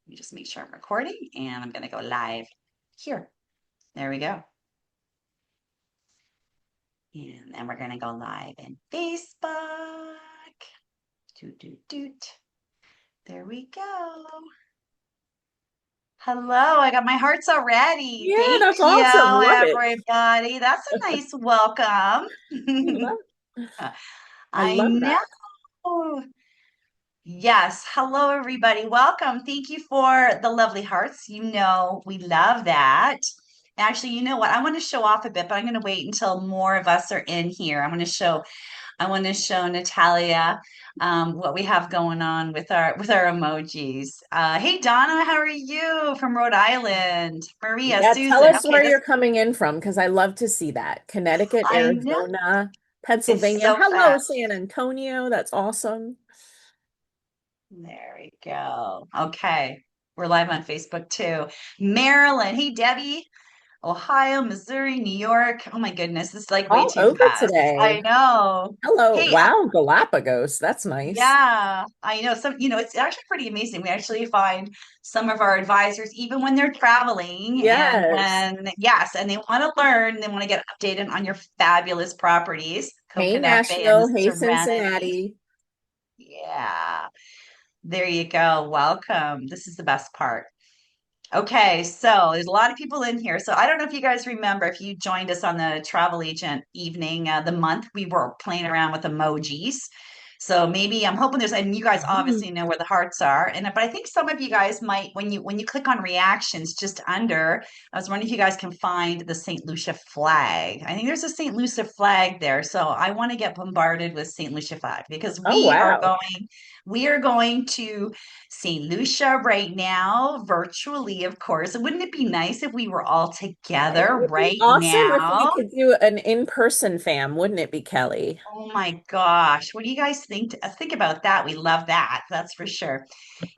Let me just make sure I'm recording and I'm going to go live here. There we go. And then we're going to go live in Facebook. Doot, doot, doot. There we go. Hello, I got my hearts already. Yeah, Thank that's you, awesome. Love it. everybody. That's a nice welcome. Love, I I love know. that. Yes. Hello, everybody. Welcome. Thank you for the lovely hearts. You know, we love that. Actually, you know what? I want to show off a bit, but I'm going to wait until more of us are in here. I want to show Natalia what we have going on with our emojis. Hey, Donna, how are you from Rhode Island? Maria, Yeah, tell Susan. us Okay, where this you're coming in from because I love to see that. Connecticut, I know Arizona, it's Pennsylvania. so Hello, fast. San Antonio. That's awesome. There we go. Okay. We're live on Facebook too. Maryland. Hey, Debbie. Ohio, Missouri, New York. Oh my goodness, this is like way All too over fast. I today. know. Hello. Hey, Wow, Galapagos. That's nice. yeah, I know it's actually pretty amazing. We actually find some of our advisors, even when they're traveling, and Yes. when, yes, and they want to learn, they want to get updated on your fabulous properties, Hey, Coconut Bay and Nashville. Hey, Serenity. Cincinnati. Yeah, there you go. Welcome. This is the best part. Okay, so there's a lot of people in here. So I don't know if you guys remember if you joined us on the travel agent evening, the month we were playing around with emojis. So maybe I'm hoping there's, and you guys Mhm. obviously know where the hearts are. And but I think some of you guys might, when you click on reactions just under, I was wondering if you guys can find the Saint Lucia flag. I think there's a Saint Lucia flag there. So I want to get bombarded with Saint Lucia flag because Oh, wow. we are going to St. Lucia right now, virtually, of course. Wouldn't it be nice if we were all It together would be right awesome if we now? could do an in-person fam, wouldn't it be, Kelly? Oh my gosh. What do you guys think? Think about that. We love that. That's for sure.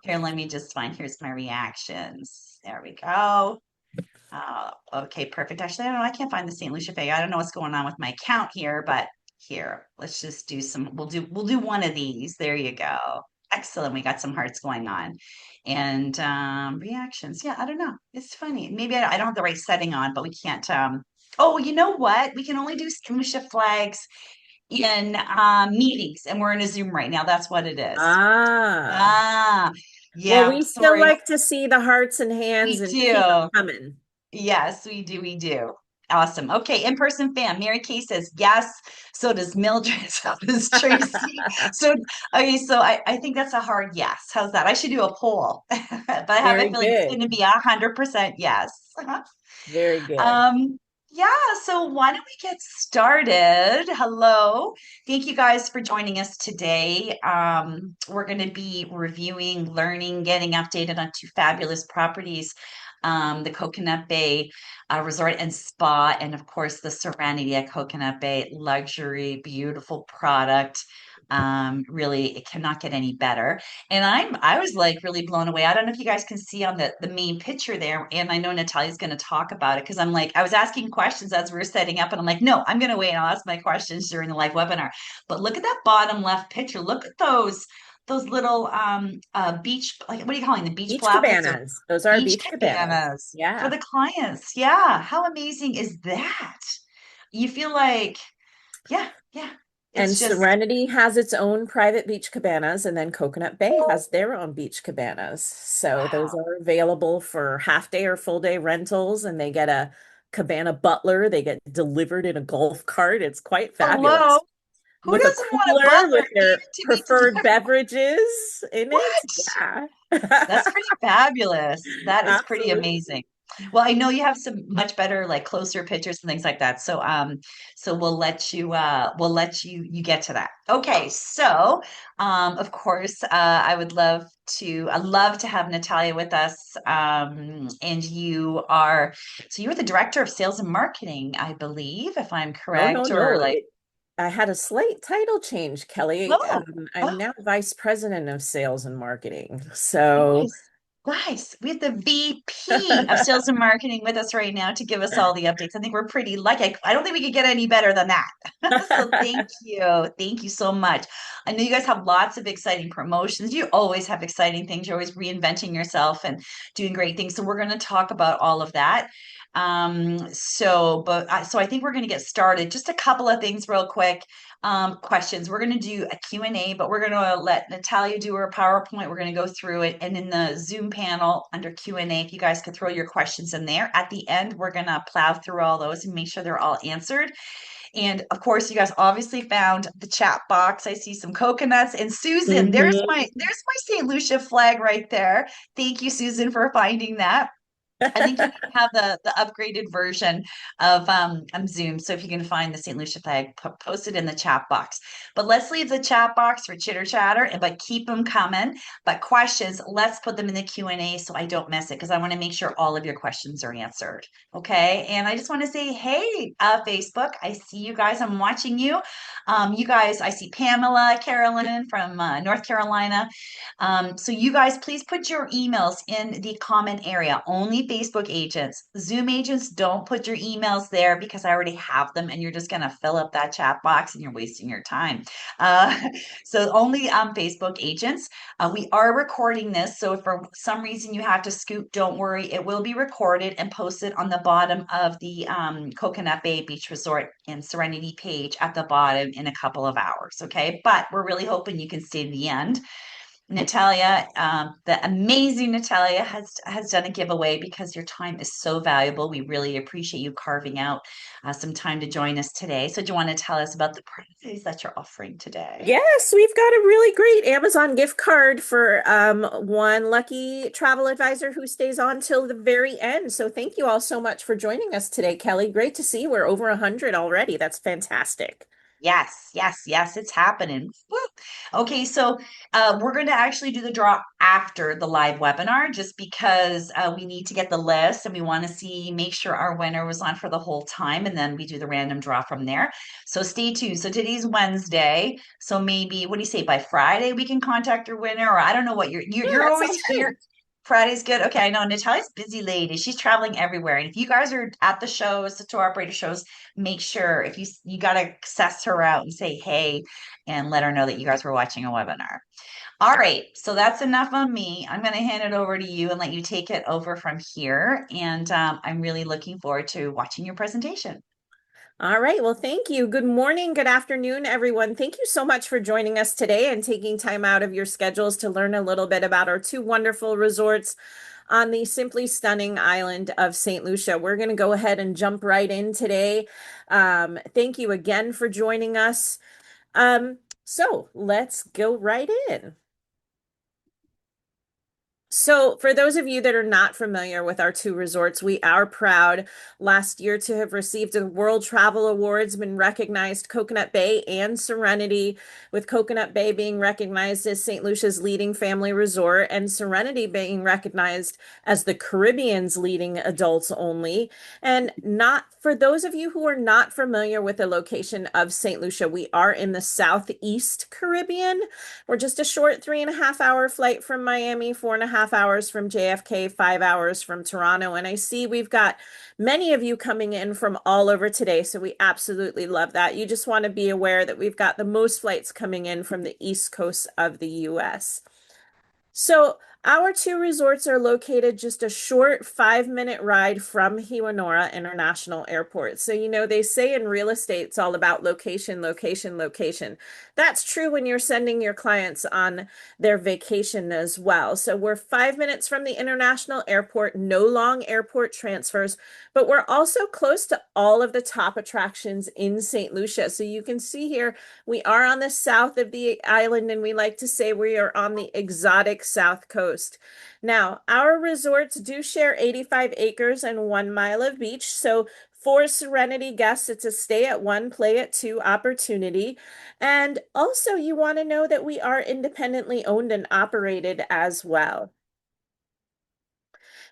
Here, let me just find, here's my reactions. There we go. Okay, perfect. Actually, I don't know. I can't find the St. Lucia Fay. I don't know what's going on with my account here, but here, let's just do some. We'll do one of these. There you go. Excellent. We got some hearts going on, and reactions. Yeah, I don't know. It's funny. Maybe I don't have the right setting on, but we can't. Oh, you know what? We can only do St. Lucia flags in meetings, and we're in a Zoom right now. That's what it is. Ah, Ah, well, yeah. we still Sorry. like to see the hearts and hands We and keep them do. coming. Yes, we do. We do. Awesome. Okay, in-person fan. Mary Kay says yes. So does Mildred. So does Tracy. So okay, so I think that's a hard yes. How's that? I should do a poll, but I have a Very feeling it's going to good. be 100% yes. Very good. Um, yeah, so why don't we get started? Hello. Thank you guys for joining us today. We're going to be reviewing, learning, getting updated on two fabulous properties, the Coconut Bay Resort and Spa, and of course, the Serenity at Coconut Bay, luxury, beautiful product. Really, it cannot get any better. And I was like really blown away. I don't know if you guys can see on the main picture there, and I know Natalia's going to talk about it because I'm like I was asking questions as we were setting up, and I'm like, no, I'm going to wait and I'll ask my questions during the live webinar. But look at that bottom left picture. Look at those little beach, like what are you calling the beach Beach plappers or cabanas. Those are beach beach cabanas. cabanas for Yeah. the clients? Yeah, how amazing is that? You feel like, yeah, yeah. And It's just Serenity has its own private beach cabanas, and then Coconut Bay has their own beach cabanas. So those wow. are available for half day or full day rentals, and they get a cabana butler. They get delivered in a golf cart. It's quite Hello. fabulous. Who With a doesn't want a cooler butler with their needed to be preferred delivered? beverages in it. What? Yeah. That's pretty fabulous. That is pretty Absolutely. amazing. Well, I know you have some much better, like closer pictures and things like that. So, so we'll let you get to that. Okay. So, of course, I love to have Natalia with us. And so you're the director of sales and marketing, I believe, if I'm No, no, correct, or no. like, I had a slight title change, Kelly. oh, I'm oh, now vice president of sales and marketing. So nice. Guys, we have the VP of sales and marketing with us right now to give us all the updates. I think we're pretty lucky. I don't think we could get any better than that. So thank you. Thank you so much. I know you guys have lots of exciting promotions. You always have exciting things. You're always reinventing yourself and doing great things. So we're going to talk about all of that. So I think we're going to get started. Just a couple of things real quick. Questions. We're going to do a Q&A, but we're going to let Natalia do her PowerPoint. We're going to go through it. And in the Zoom panel under Q&A, if you guys could throw your questions in there. At the end, we're going to plow through all those and make sure they're all answered. And of course, you guys obviously found the chat box. I see some coconuts. And Susan, Mhm. there's my St. Lucia flag right there. Thank you, Susan, for finding that. I think you even have the upgraded version of Zoom. So if you can find the St. Lucia flag, post it in the chat box. But let's leave the chat box for chitter chatter, but keep them coming. But questions, let's put them in the Q&A so I don't miss it because I want to make sure all of your questions are answered. Okay. And I just want to say, hey, Facebook, I see you guys. I'm watching you. You guys, I see Pamela, Carolyn from North Carolina. So you guys, please put your emails in the comment area. Only Facebook agents. Zoom agents, don't put your emails there because I already have them and you're just going to fill up that chat box and you're wasting your time. Uh, so only Facebook agents. We are recording this. So if for some reason you have to scoot, don't worry. It will be recorded and posted on the bottom of the Coconut Bay Beach Resort and Serenity page at the bottom in a couple of hours. Okay. But we're really hoping you can stay to the end. Natalia, the amazing Natalia has done a giveaway because your time is so valuable. We really appreciate you carving out some time to join us today. So, do you want to tell us about the prizes that you're offering today? Yes, we've got a really great Amazon gift card for one lucky travel advisor who stays on till the very end. So thank you all so much for joining us today, Kelly. Great to see we're over 100 already. That's fantastic. Yes, yes, yes, it's happening. Woo. Okay, so we're going to actually do the draw after the live webinar just because we need to get the list and we want to make sure our winner was on for the whole time and then we do the random draw from there. So stay tuned. So today's Wednesday. So maybe, what do you say, by Friday we can contact your winner, or I don't know what Yeah, you're that always sounds here. good. Friday's good. Okay, I know Natalia's busy lady. She's traveling everywhere. And if you guys are at the shows, the tour operator shows, make sure if you got to access her out and say hey and let her know that you guys were watching a webinar. All right, so that's enough on me. I'm going to hand it over to you and let you take it over from here. And I'm really looking forward to watching your presentation. All right. Well, thank you. Good morning, good afternoon, everyone. Thank you so much for joining us today and taking time out of your schedules to learn a little bit about our two wonderful resorts on the simply stunning island of St. Lucia. We're going to go ahead and jump right in today. Thank you again for joining us. So let's go right in. So, for those of you that are not familiar with our two resorts, we are proud last year to have received the World Travel Awards, been recognized Coconut Bay and Serenity, with Coconut Bay being recognized as St. Lucia's leading family resort and Serenity being recognized as the Caribbean's leading adults only. And not for those of you who are not familiar with the location of St. Lucia, we are in the Southeast Caribbean. We're just a short 3.5 hour flight from Miami, 4.5 hours from JFK, 5 hours from Toronto. And I see we've got many of you coming in from all over today. So we absolutely love that. You just want to be aware that we've got the most flights coming in from the East Coast of the US. So our two resorts are located just a short 5-minute ride from Hiwanora International Airport. So, they say in real estate, it's all about location, location, location. That's true when you're sending your clients on their vacation as well. So we're 5 minutes from the international airport, no long airport transfers, but we're also close to all of the top attractions in St. Lucia. So you can see here, we are on the south of the island, and we like to say we are on the exotic south coast. Now, our resorts do share 85 acres and 1 mile of beach. So for Serenity guests, it's a stay at one, play at two opportunity. And also, you want to know that we are independently owned and operated as well.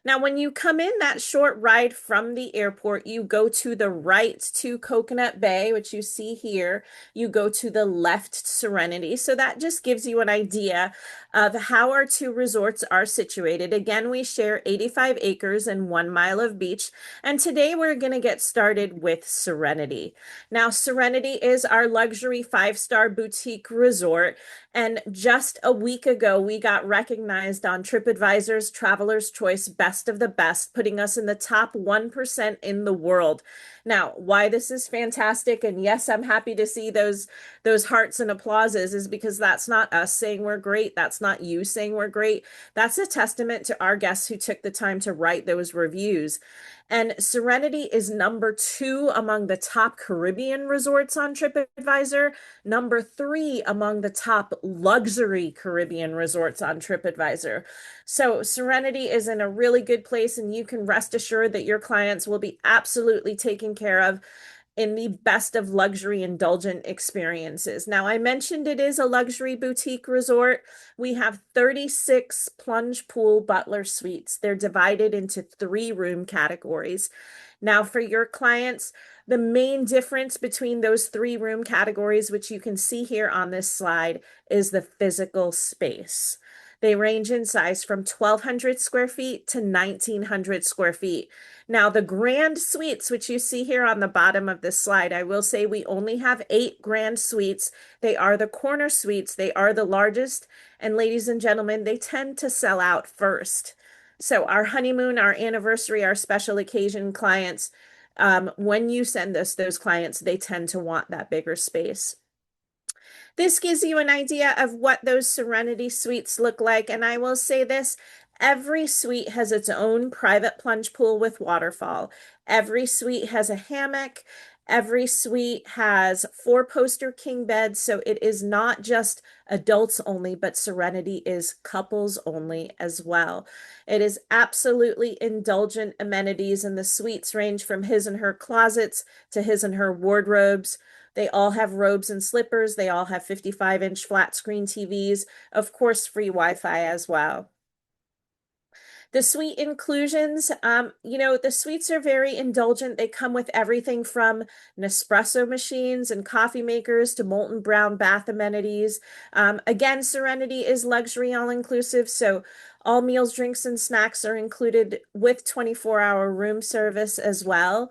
Now, when you come in that short ride from the airport, you go to the right to Coconut Bay, which you see here. You go to the left Serenity. So that just gives you an idea of how our two resorts are situated. Again, we share 85 acres and 1 mile of beach. And today we're going to get started with Serenity. Now, Serenity is our luxury five-star boutique resort. And just a week ago, we got recognized on TripAdvisor's Traveler's Choice Best of the Best, putting us in the top 1% in the world. Now, why this is fantastic, and yes, I'm happy to see those hearts and applauses, is because that's not us saying we're great. That's not you saying we're great. That's a testament to our guests who took the time to write those reviews. And Serenity is number 2 among the top Caribbean resorts on TripAdvisor, number 3 among the top luxury Caribbean resorts on TripAdvisor. So Serenity is in a really good place, and you can rest assured that your clients will be absolutely taken care of in the best of luxury indulgent experiences. Now, I mentioned it is a luxury boutique resort. We have 36 plunge pool butler suites. They're divided into 3 room categories. Now, for your clients, the main difference between those 3 room categories, which you can see here on this slide, is the physical space. They range in size from 1,200 square feet to 1,900 square feet. Now, the grand suites, which you see here on the bottom of this slide, I will say we only have 8 grand suites. They are the corner suites. They are the largest. And ladies and gentlemen, they tend to sell out first. So our honeymoon, our anniversary, our special occasion clients, when you send us those clients, they tend to want that bigger space. This gives you an idea of what those Serenity suites look like. And I will say this, every suite has its own private plunge pool with waterfall. Every suite has a hammock. Every suite has 4-poster king beds. So it is not just adults only, but Serenity is couples only as well. It is absolutely indulgent amenities, and the suites range from his and her closets to his and her wardrobes. They all have robes and slippers. They all have 55-inch flat screen TVs, of course, free Wi-Fi as well. The suite inclusions, the suites are very indulgent. They come with everything from Nespresso machines and coffee makers to molten brown bath amenities. Again, Serenity is luxury all-inclusive, so all meals, drinks, and snacks are included with 24-hour room service as well.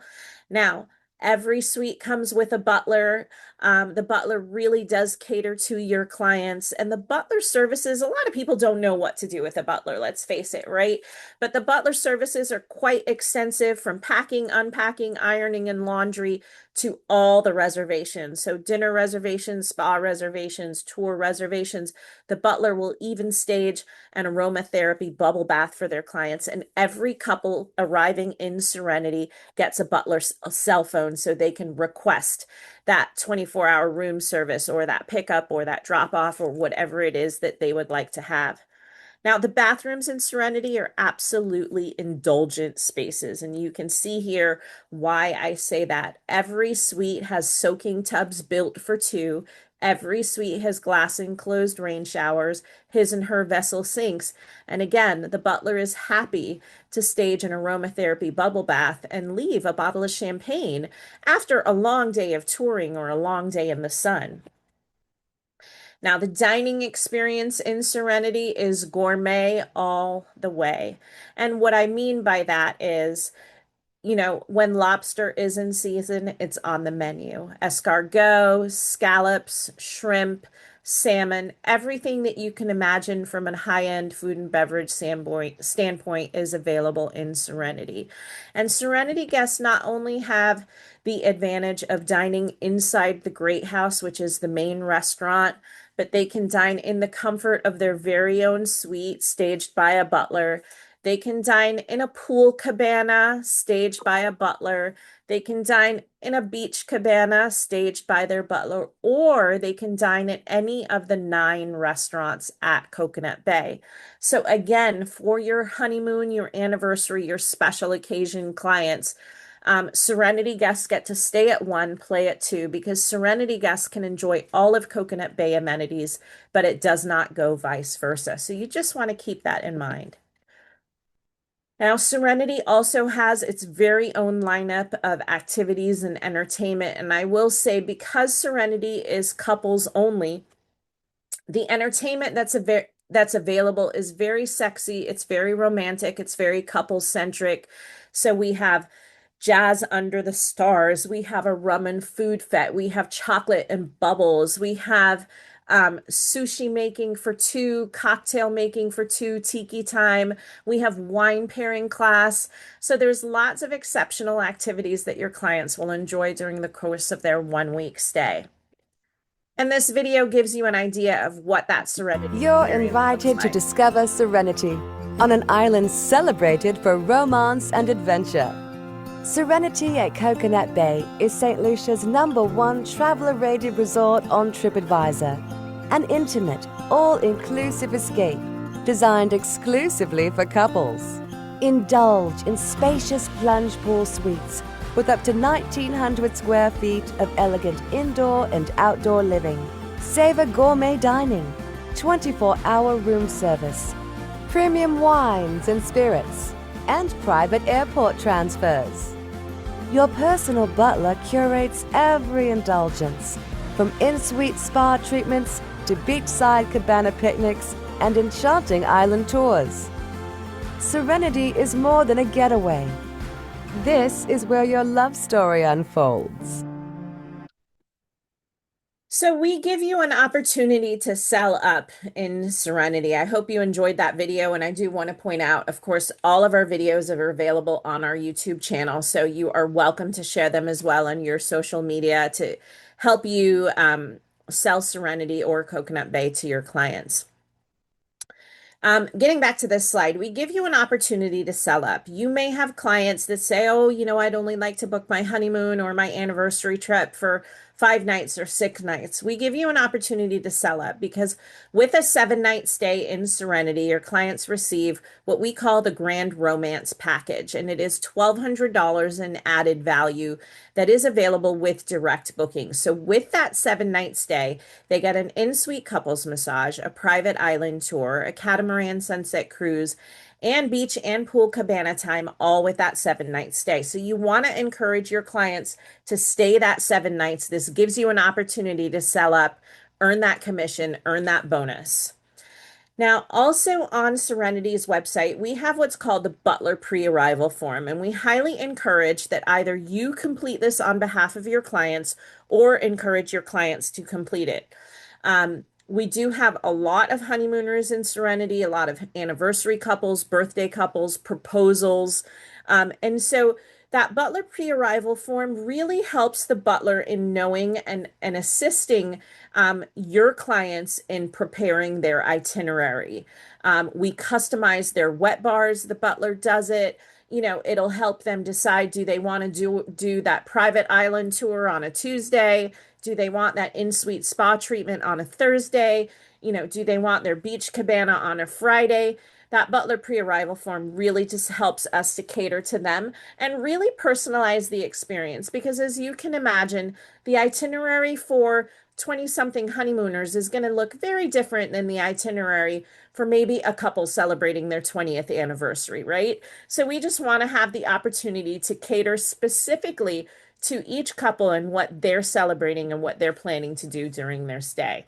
Now, every suite comes with a butler. The butler really does cater to your clients. And the butler services, a lot of people don't know what to do with a butler, let's face it, right? But the butler services are quite extensive, from packing, unpacking, ironing, and laundry to all the reservations. So dinner reservations, spa reservations, tour reservations. The butler will even stage an aromatherapy bubble bath for their clients. And every couple arriving in Serenity gets a butler's cell phone so they can request that 24-hour room service or that pickup or that drop off or whatever it is that they would like to have. Now, the bathrooms in Serenity are absolutely indulgent spaces, and you can see here why I say that. Every suite has soaking tubs built for 2. Every suite has glass enclosed rain showers, his and her vessel sinks. And again, the butler is happy to stage an aromatherapy bubble bath and leave a bottle of champagne after a long day of touring or a long day in the sun. Now, the dining experience in Serenity is gourmet all the way. And what I mean by that is, when lobster is in season, it's on the menu. Escargot, scallops, shrimp, salmon, everything that you can imagine from a high-end food and beverage standpoint is available in Serenity. And Serenity guests not only have the advantage of dining inside the Great House, which is the main restaurant, but they can dine in the comfort of their very own suite, staged by a butler. They can dine in a pool cabana staged by a butler. They can dine in a beach cabana staged by their butler, or they can dine at any of the 9 restaurants at Coconut Bay. So again, for your honeymoon, your anniversary, your special occasion clients, Serenity guests get to stay at 1, play at 2, because Serenity guests can enjoy all of Coconut Bay amenities, but it does not go vice versa. So you just want to keep that in mind. Now, Serenity also has its very own lineup of activities and entertainment. And I will say, because Serenity is couples only, the entertainment that's available is very sexy, it's very romantic, it's very couple centric. So we have jazz under the stars, we have a rum and food fete, we have chocolate and bubbles, we have sushi making for two, cocktail making for two, tiki time, we have wine pairing class. So there's lots of exceptional activities that your clients will enjoy during the course of their 1 week stay. And this video gives you an idea of what that Serenity You're experience looks invited to like. discover Serenity on an island celebrated for romance and adventure. Serenity at Coconut Bay is St. Lucia's #1 traveler-rated resort on TripAdvisor. An intimate, all-inclusive escape designed exclusively for couples. Indulge in spacious plunge pool suites with up to 1,900 square feet of elegant indoor and outdoor living. Savor gourmet dining, 24-hour room service, premium wines and spirits, and private airport transfers. Your personal butler curates every indulgence, from in-suite spa treatments to beachside cabana picnics and enchanting island tours. Serenity is more than a getaway. This is where your love story unfolds. So we give you an opportunity to sell up in Serenity. I hope you enjoyed that video. And I do want to point out, of course, all of our videos are available on our YouTube channel. So you are welcome to share them as well on your social media to help you sell Serenity or Coconut Bay to your clients. Getting back to this slide, we give you an opportunity to sell up. You may have clients that say, oh, I'd only like to book my honeymoon or my anniversary trip for 5 nights or 6 nights. We give you an opportunity to sell up because with a 7 night stay in Serenity, your clients receive what we call the Grand Romance Package, and it is $1,200 in added value that is available with direct booking. So with that 7 night stay, they get an in-suite couples massage, a private island tour, a catamaran sunset cruise, and beach and pool cabana time, all with that 7 night stay. So you want to encourage your clients to stay that 7 nights. This gives you an opportunity to sell up, earn that commission, earn that bonus. Now, also on Serenity's website, we have what's called the Butler pre-arrival form, and we highly encourage that either you complete this on behalf of your clients or encourage your clients to complete it. We do have a lot of honeymooners in Serenity, a lot of anniversary couples, birthday couples, proposals. And so that butler pre-arrival form really helps the butler in knowing and assisting your clients in preparing their itinerary. We customize their wet bars. The butler does it. It'll help them decide, do they want to do that private island tour on a Tuesday? Do they want that in-suite spa treatment on a Thursday? Do they want their beach cabana on a Friday? That butler pre-arrival form really just helps us to cater to them and really personalize the experience because as you can imagine, the itinerary for 20-something honeymooners is going to look very different than the itinerary for maybe a couple celebrating their 20th anniversary, right? So we just want to have the opportunity to cater specifically to each couple and what they're celebrating and what they're planning to do during their stay.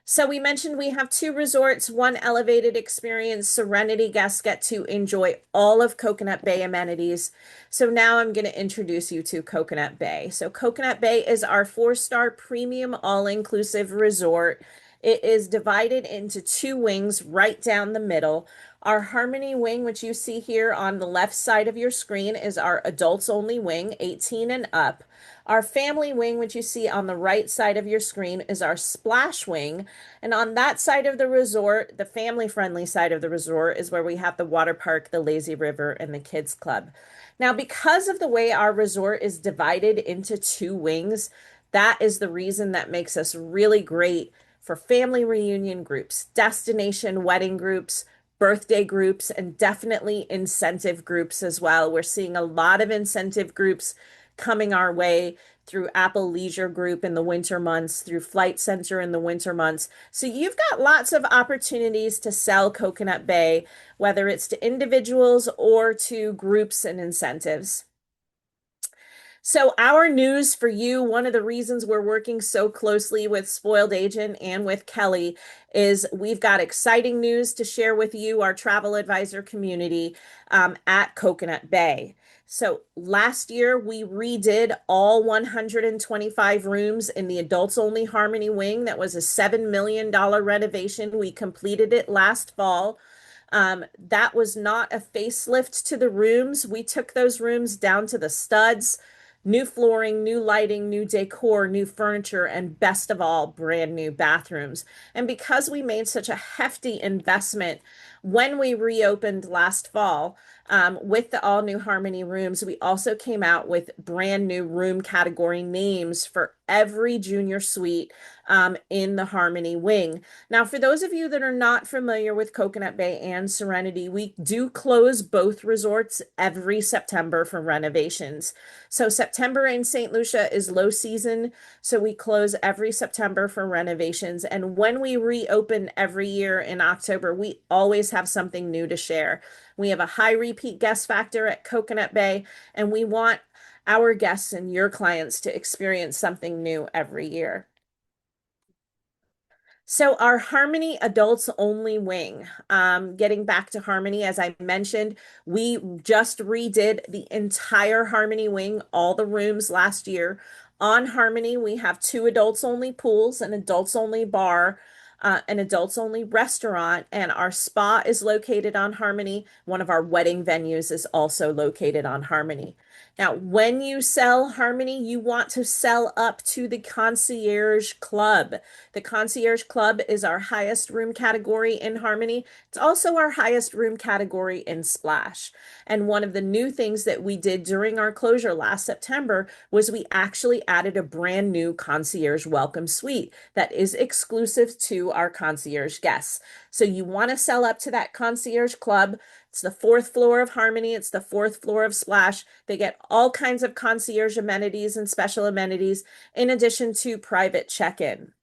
So we mentioned we have two resorts, one elevated experience. Serenity guests get to enjoy all of Coconut Bay amenities. So now I'm going to introduce you to Coconut Bay. So Coconut Bay is our 4-star premium all-inclusive resort. It is divided into two wings right down the middle. Our Harmony wing, which you see here on the left side of your screen, is our adults only wing, 18 and up. Our family wing, which you see on the right side of your screen, is our splash wing. And on that side of the resort, the family-friendly side of the resort, is where we have the water park, the lazy river, and the kids club. Now, because of the way our resort is divided into two wings, that is the reason that makes us really great for family reunion groups, destination wedding groups, birthday groups, and definitely incentive groups as well. We're seeing a lot of incentive groups coming our way through Apple Leisure Group in the winter months, through Flight Center in the winter months. So you've got lots of opportunities to sell Coconut Bay, whether it's to individuals or to groups and incentives. So, our news for you, one of the reasons we're working so closely with Spoiled Agent and with Kelly is we've got exciting news to share with you, our travel advisor community, at Coconut Bay. So, last year we redid all 125 rooms in the adults only Harmony Wing. That was a $7 million renovation. We completed it last fall. That was not a facelift to the rooms. We took those rooms down to the studs, new flooring, new lighting, new decor, new furniture, and best of all, brand new bathrooms. And because we made such a hefty investment when we reopened last fall, with the all new Harmony rooms, we also came out with brand new room category names for every junior suite in the Harmony Wing. Now, for those of you that are not familiar with Coconut Bay and Serenity, we do close both resorts every September for renovations. So September in St. Lucia is low season, so we close every September for renovations. And when we reopen every year in October, we always have something new to share. We have a high repeat guest factor at Coconut Bay, and we want our guests and your clients to experience something new every year. So our Harmony adults only wing, getting back to Harmony, as I mentioned, we just redid the entire Harmony wing, all the rooms last year. On Harmony, we have two adults only pools, an adults only bar, an adults only restaurant, and our spa is located on Harmony. One of our wedding venues is also located on Harmony. Now, when you sell Harmony, you want to sell up to the Concierge Club. The Concierge Club is our highest room category in Harmony. It's also our highest room category in Splash. And one of the new things that we did during our closure last September was we actually added a brand new Concierge Welcome Suite that is exclusive to our concierge guests. So you want to sell up to that Concierge Club. It's the fourth floor of Harmony. It's the fourth floor of Splash. They get all kinds of concierge amenities and special amenities in addition to private check-in.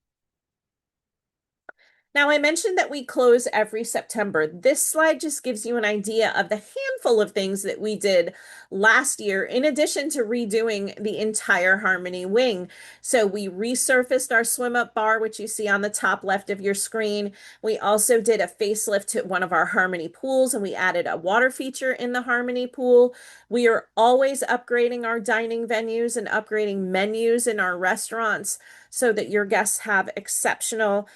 Now, I mentioned that we close every September. This slide just gives you an idea of the handful of things that we did last year, in addition to redoing the entire Harmony wing. So we resurfaced our swim up bar, which you see on the top left of your screen. We also did a facelift to one of our Harmony pools, and we added a water feature in the Harmony pool. We are always upgrading our dining venues and upgrading menus in our restaurants so that your guests have exceptional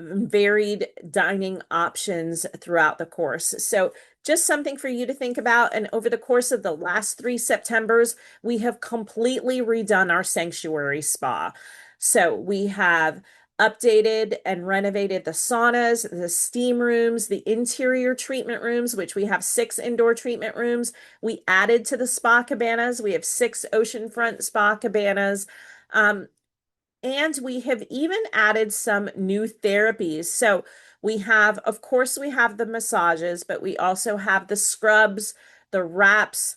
varied dining options throughout the course. So just something for you to think about. And over the course of the last 3 Septembers, we have completely redone our sanctuary spa. So we have updated and renovated the saunas, the steam rooms, the interior treatment rooms, which we have 6 indoor treatment rooms. We added to the spa cabanas. We have 6 oceanfront spa cabanas. And we have even added some new therapies. So we have, of course, we have the massages, but we also have the scrubs, the wraps.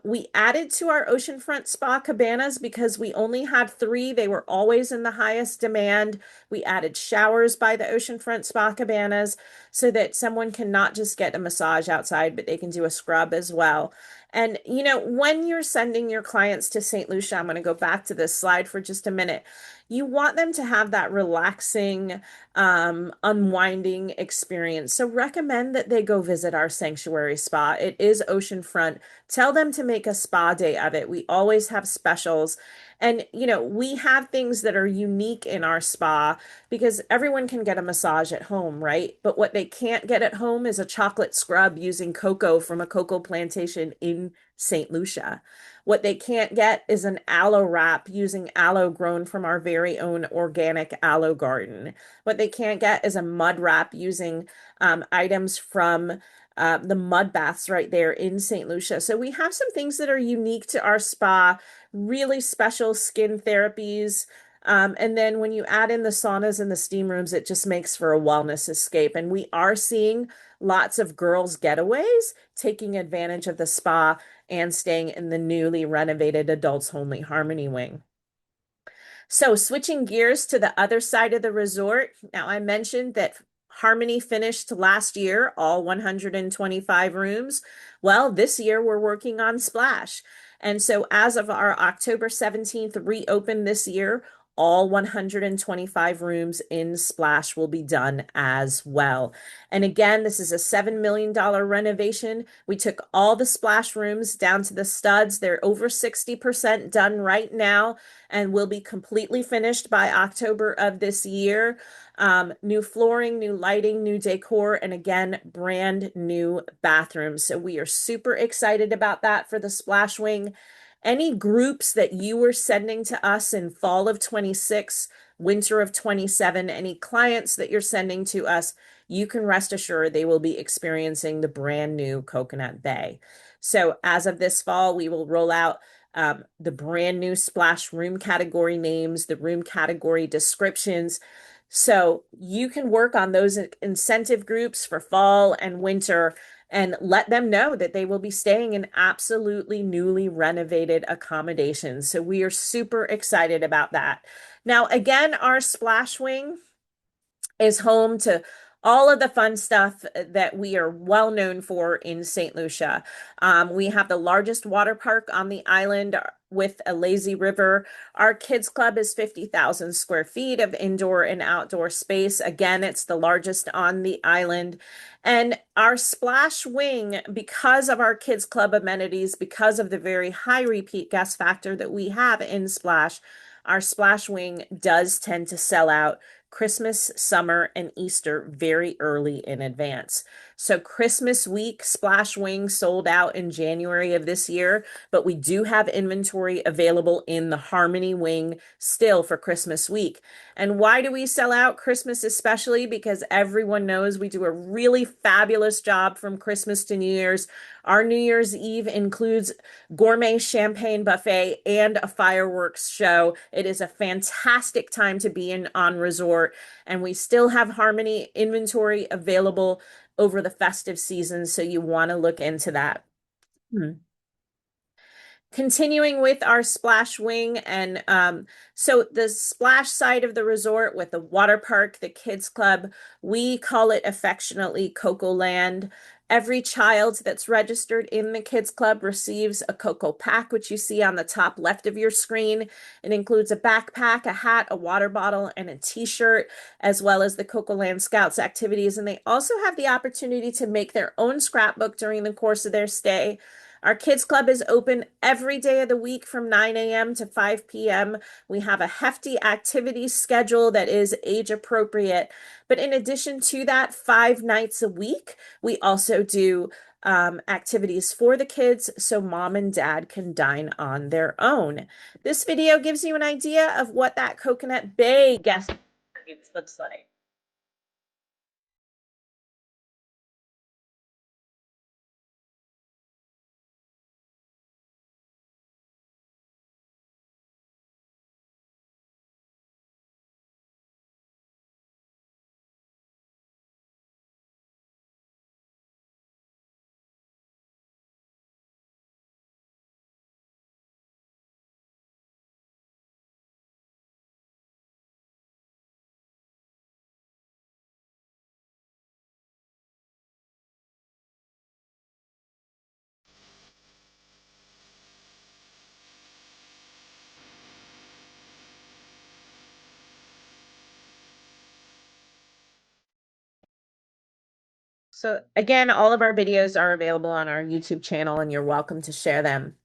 We added to our oceanfront spa cabanas because we only had 3. They were always in the highest demand. We added showers by the oceanfront spa cabanas so that someone can not just get a massage outside, but they can do a scrub as well. And, you know, when you're sending your clients to St. Lucia, I'm going to go back to this slide for just a minute. You want them to have that relaxing, unwinding experience. So recommend that they go visit our sanctuary spa. It is oceanfront. Tell them to make a spa day of it. We always have specials. And, you know, we have things that are unique in our spa because everyone can get a massage at home, right? But what they can't get at home is a chocolate scrub using cocoa from a cocoa plantation in St. Lucia. What they can't get is an aloe wrap using aloe grown from our very own organic aloe garden. What they can't get is a mud wrap using items from the mud baths right there in St. Lucia. So we have some things that are unique to our spa, really special skin therapies, And then when you add in the saunas and the steam rooms, it just makes for a wellness escape. And we are seeing lots of girls' getaways taking advantage of the spa and staying in the newly renovated adults only Harmony Wing. So, switching gears to the other side of the resort. Now, I mentioned that Harmony finished last year, all 125 rooms. Well, this year we're working on Splash. And so, as of our October 17th reopen this year, all 125 rooms in Splash will be done as well. And again, this is a $7 million renovation. We took all the Splash rooms down to the studs. They're over 60% done right now and will be completely finished by October of this year. New flooring, new lighting, new decor, and again, brand new bathrooms. So we are super excited about that for the Splash Wing. Any groups that you were sending to us in fall of 26, winter of 27, any clients that you're sending to us, you can rest assured they will be experiencing the brand new Coconut Bay. So as of this fall, we will roll out the brand new Splash room category names, the room category descriptions. So you can work on those incentive groups for fall and winter and let them know that they will be staying in absolutely newly renovated accommodations. So we are super excited about that. Now, again, our Splash Wing is home to all of the fun stuff that we are well known for in St. Lucia. We have the largest water park on the island with a lazy river. Our kids club is 50,000 square feet of indoor and outdoor space. Again, it's the largest on the island. And our Splash Wing, because of our kids club amenities, because of the very high repeat guest factor that we have in Splash, our Splash Wing does tend to sell out Christmas, summer, and Easter very early in advance. So Christmas week, Splash Wing sold out in January of this year, but we do have inventory available in the Harmony Wing still for Christmas week. And why do we sell out Christmas especially? Because everyone knows we do a really fabulous job from Christmas to New Year's. Our New Year's Eve includes gourmet champagne buffet and a fireworks show. It is a fantastic time to be in on resort, and we still have Harmony inventory available over the festive season, so you want to look into that. Continuing with our Splash Wing, and so the splash side of the resort with the water park, the kids club, we call it affectionately Coco Land. Every child that's registered in the kids club receives a Coco pack, which you see on the top left of your screen. It includes a backpack, a hat, a water bottle, and a t-shirt, as well as the Coco Land Scouts activities. And they also have the opportunity to make their own scrapbook during the course of their stay. Our kids club is open every day of the week from 9 a.m. to 5 p.m. We have a hefty activity schedule that is age appropriate. But in addition to that, 5 nights a week, we also do activities for the kids so mom and dad can dine on their own. This video gives you an idea of what that Coconut Bay guest experience looks like. So again, all of our videos are available on our YouTube channel and you're welcome to share them.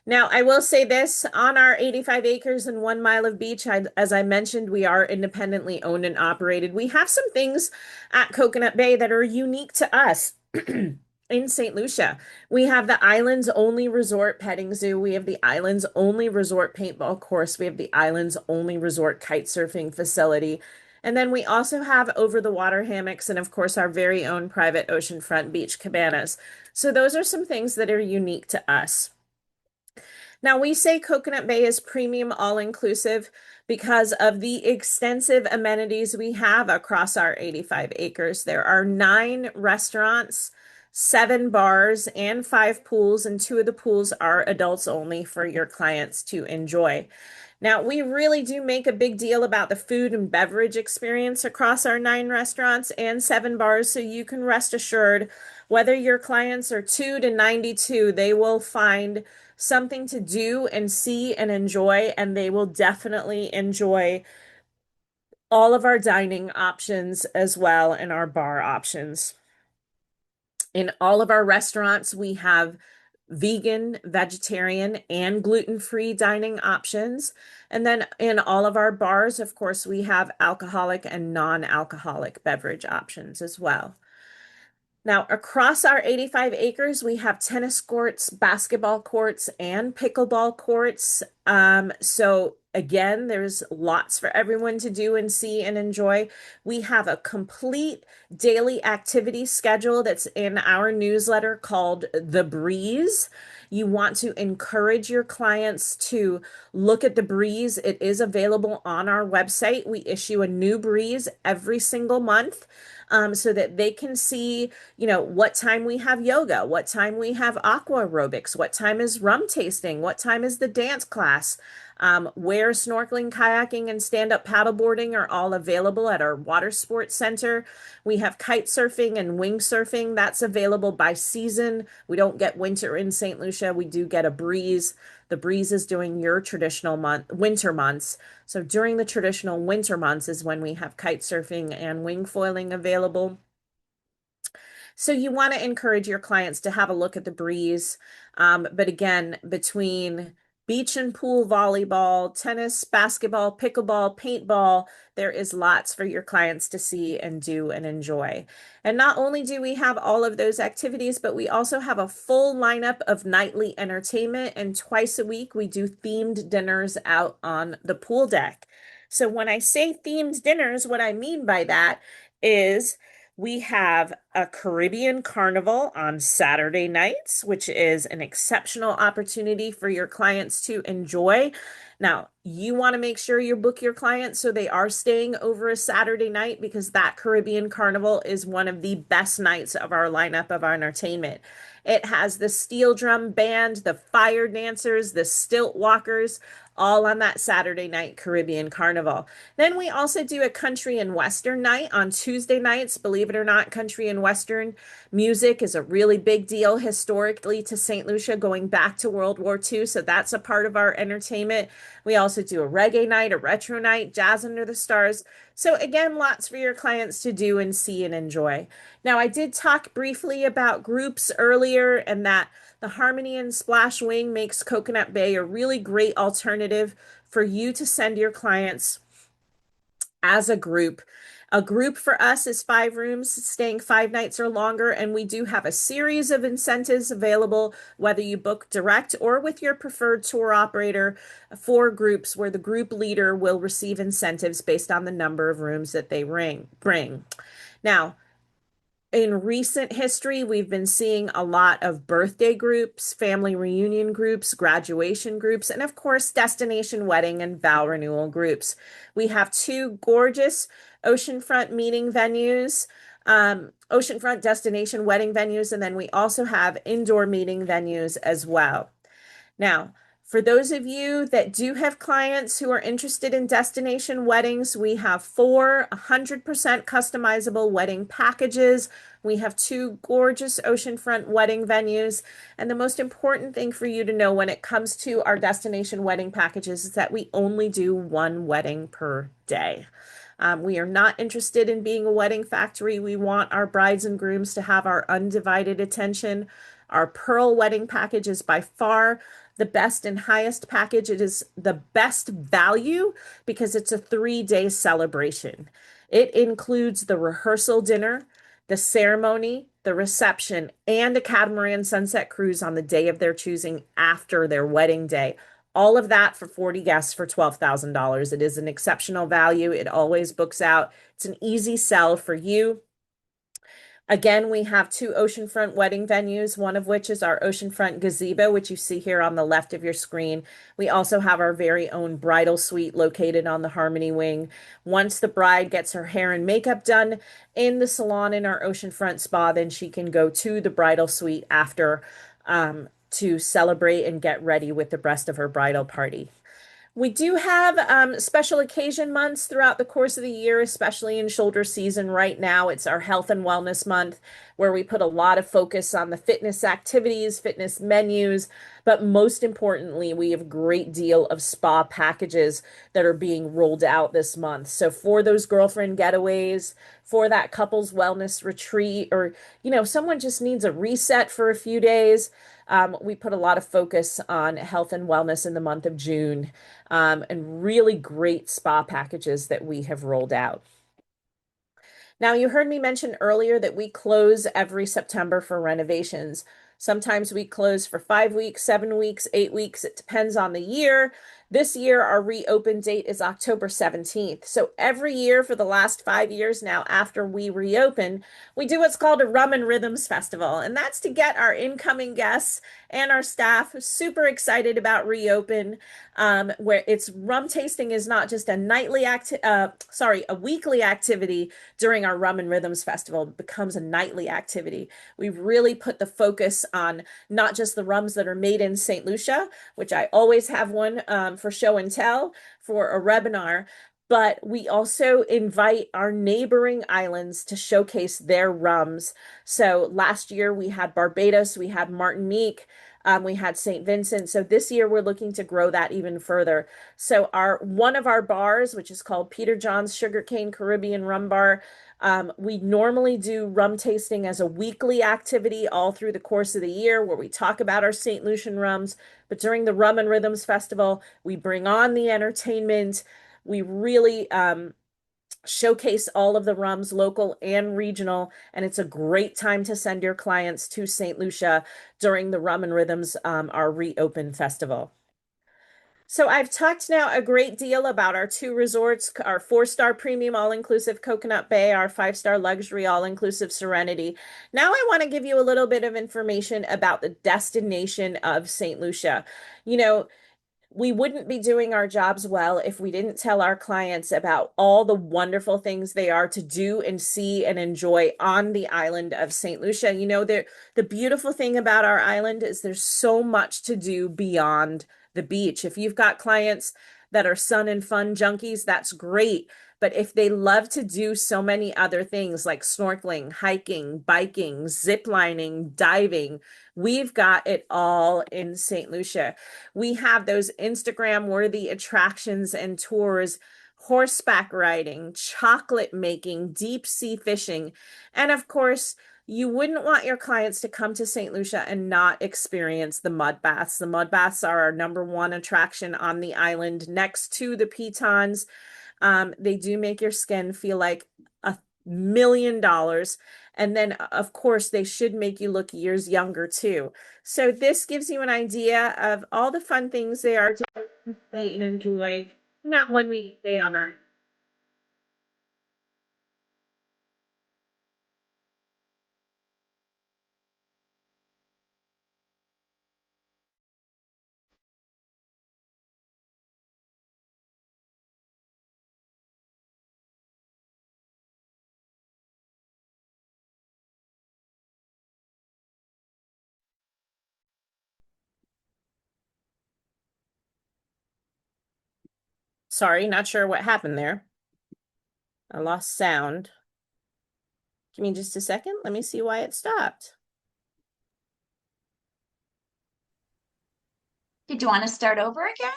Now, I will say this, on our 85 acres and 1 mile of beach, as I mentioned, we are independently owned and operated. We have some things at Coconut Bay that are unique to us. In St. Lucia, we have the island's only resort petting zoo. We have the island's only resort paintball course. We have the island's only resort kite surfing facility. And then we also have over the water hammocks and, of course, our very own private oceanfront beach cabanas. So those are some things that are unique to us. Now, we say Coconut Bay is premium all-inclusive because of the extensive amenities we have across our 85 acres. There are 9 restaurants, 7 bars, and 5 pools, and 2 of the pools are adults only for your clients to enjoy. Now, we really do make a big deal about the food and beverage experience across our 9 restaurants and 7 bars, so you can rest assured whether your clients are 2 to 92, they will find something to do and see and enjoy, and they will definitely enjoy all of our dining options as well and our bar options. In all of our restaurants, we have vegan, vegetarian, and gluten-free dining options. And then in all of our bars, of course, we have alcoholic and non-alcoholic beverage options as well. Now, across our 85 acres, we have tennis courts, basketball courts, and pickleball courts. So again, there's lots for everyone to do and see and enjoy. We have a complete daily activity schedule that's in our newsletter called The Breeze. You want to encourage your clients to look at The Breeze. It is available on our website. We issue a new Breeze every single month. So that they can see, what time we have yoga, what time we have aqua aerobics, what time is rum tasting, what time is the dance class, where snorkeling, kayaking, and stand-up paddleboarding are all available at our water sports center. We have kite surfing and wing surfing. That's available by season. We don't get winter in St. Lucia. We do get a breeze. The breeze is during your traditional winter months. So during the traditional winter months is when we have kite surfing and wing foiling available. So you want to encourage your clients to have a look at the breeze. But again, between beach and pool volleyball, tennis, basketball, pickleball, paintball, there is lots for your clients to see and do and enjoy. And not only do we have all of those activities, but we also have a full lineup of nightly entertainment. And twice a week, we do themed dinners out on the pool deck. So when I say themed dinners, what I mean by that is we have a Caribbean carnival on Saturday nights, which is an exceptional opportunity for your clients to enjoy. Now, you want to make sure you book your clients so they are staying over a Saturday night, because that Caribbean carnival is one of the best nights of our lineup of our entertainment. It has the steel drum band, the fire dancers, the stilt walkers, all on that Saturday night Caribbean carnival. Then we also do a country and western night on Tuesday nights. Believe it or not, country and western music is a really big deal historically to St. Lucia, going back to World War II. So that's a part of our entertainment. We also do a reggae night, a retro night, jazz under the stars. So again, lots for your clients to do and see and enjoy. Now, I did talk briefly about groups earlier, and that the Harmony and Splash Wing makes Coconut Bay a really great alternative for you to send your clients as a group. A group for us is 5 rooms, staying 5 nights or longer, and we do have a series of incentives available, whether you book direct or with your preferred tour operator, for groups where the group leader will receive incentives based on the number of rooms that they bring. Now, in recent history, we've been seeing a lot of birthday groups, family reunion groups, graduation groups, and of course, destination wedding and vow renewal groups. We have 2 gorgeous oceanfront meeting venues, oceanfront destination wedding venues, and then we also have indoor meeting venues as well. Now, for those of you that do have clients who are interested in destination weddings, we have 4 100% customizable wedding packages. We have 2 gorgeous oceanfront wedding venues. And the most important thing for you to know when it comes to our destination wedding packages is that we only do 1 wedding per day. We are not interested in being a wedding factory. We want our brides and grooms to have our undivided attention. Our Pearl wedding package is by far the best and highest package. It is the best value because it's a 3-day celebration. It includes the rehearsal dinner, the ceremony, the reception, and a catamaran sunset cruise on the day of their choosing after their wedding day. All of that for 40 guests for $12,000. It is an exceptional value. It always books out. It's an easy sell for you. Again, we have two oceanfront wedding venues, one of which is our oceanfront gazebo, which you see here on the left of your screen. We also have our very own bridal suite located on the Harmony Wing. Once the bride gets her hair and makeup done in the salon in our oceanfront spa, then she can go to the bridal suite after to celebrate and get ready with the rest of her bridal party. We do have special occasion months throughout the course of the year, especially in shoulder season. Right now, it's our health and wellness month, where we put a lot of focus on the fitness activities, fitness menus, but most importantly, we have a great deal of spa packages that are being rolled out this month. So for those girlfriend getaways, for that couples wellness retreat, or someone just needs a reset for a few days, we put a lot of focus on health and wellness in the month of June, and really great spa packages that we have rolled out. Now, you heard me mention earlier that we close every September for renovations. Sometimes we close for 5 weeks, 7 weeks, 8 weeks. It depends on the year. This year, our reopen date is October 17th. So every year for the last 5 years now, after we reopen, we do what's called a Rum and Rhythms Festival. And that's to get our incoming guests and our staff super excited about reopen, where it's rum tasting is not just a a weekly activity during our Rum and Rhythms Festival. It becomes a nightly activity. We've really put the focus on not just the rums that are made in St. Lucia, which I always have one for show and tell for a webinar, but we also invite our neighboring islands to showcase their rums. So last year we had Barbados, we had Martinique, we had St. Vincent. So this year we're looking to grow that even further. So one of our bars, which is called Peter John's Sugarcane Caribbean Rum Bar, we normally do rum tasting as a weekly activity all through the course of the year, where we talk about our St. Lucian rums. But during the Rum and Rhythms Festival, we bring on the entertainment. We really showcase all of the rums, local and regional, and it's a great time to send your clients to St. Lucia during the Rum and Rhythms, our reopen festival. So I've talked now a great deal about our two resorts, our 4-star premium all-inclusive Coconut Bay, our 5-star luxury all-inclusive Serenity. Now I want to give you a little bit of information about the destination of St. Lucia. We wouldn't be doing our jobs well if we didn't tell our clients about all the wonderful things they are to do and see and enjoy on the island of St. Lucia. The beautiful thing about our island is there's so much to do beyond the beach. If you've got clients that are sun and fun junkies, that's great. But if they love to do so many other things like snorkeling, hiking, biking, zip lining, diving, we've got it all in St. Lucia. We have those Instagram worthy attractions and tours, horseback riding, chocolate making, deep sea fishing, and of course, you wouldn't want your clients to come to St. Lucia and not experience the mud baths. The mud baths are our #1 attraction on the island next to the pitons. They do make your skin feel like $1 million. And then, of course, they should make you look years younger too. So this gives you an idea of all the fun things they are to enjoy. Not when we stay on Earth. Sorry, not sure what happened there. I lost sound. Give me just a second. Let me see why it stopped. Did you want to start over again?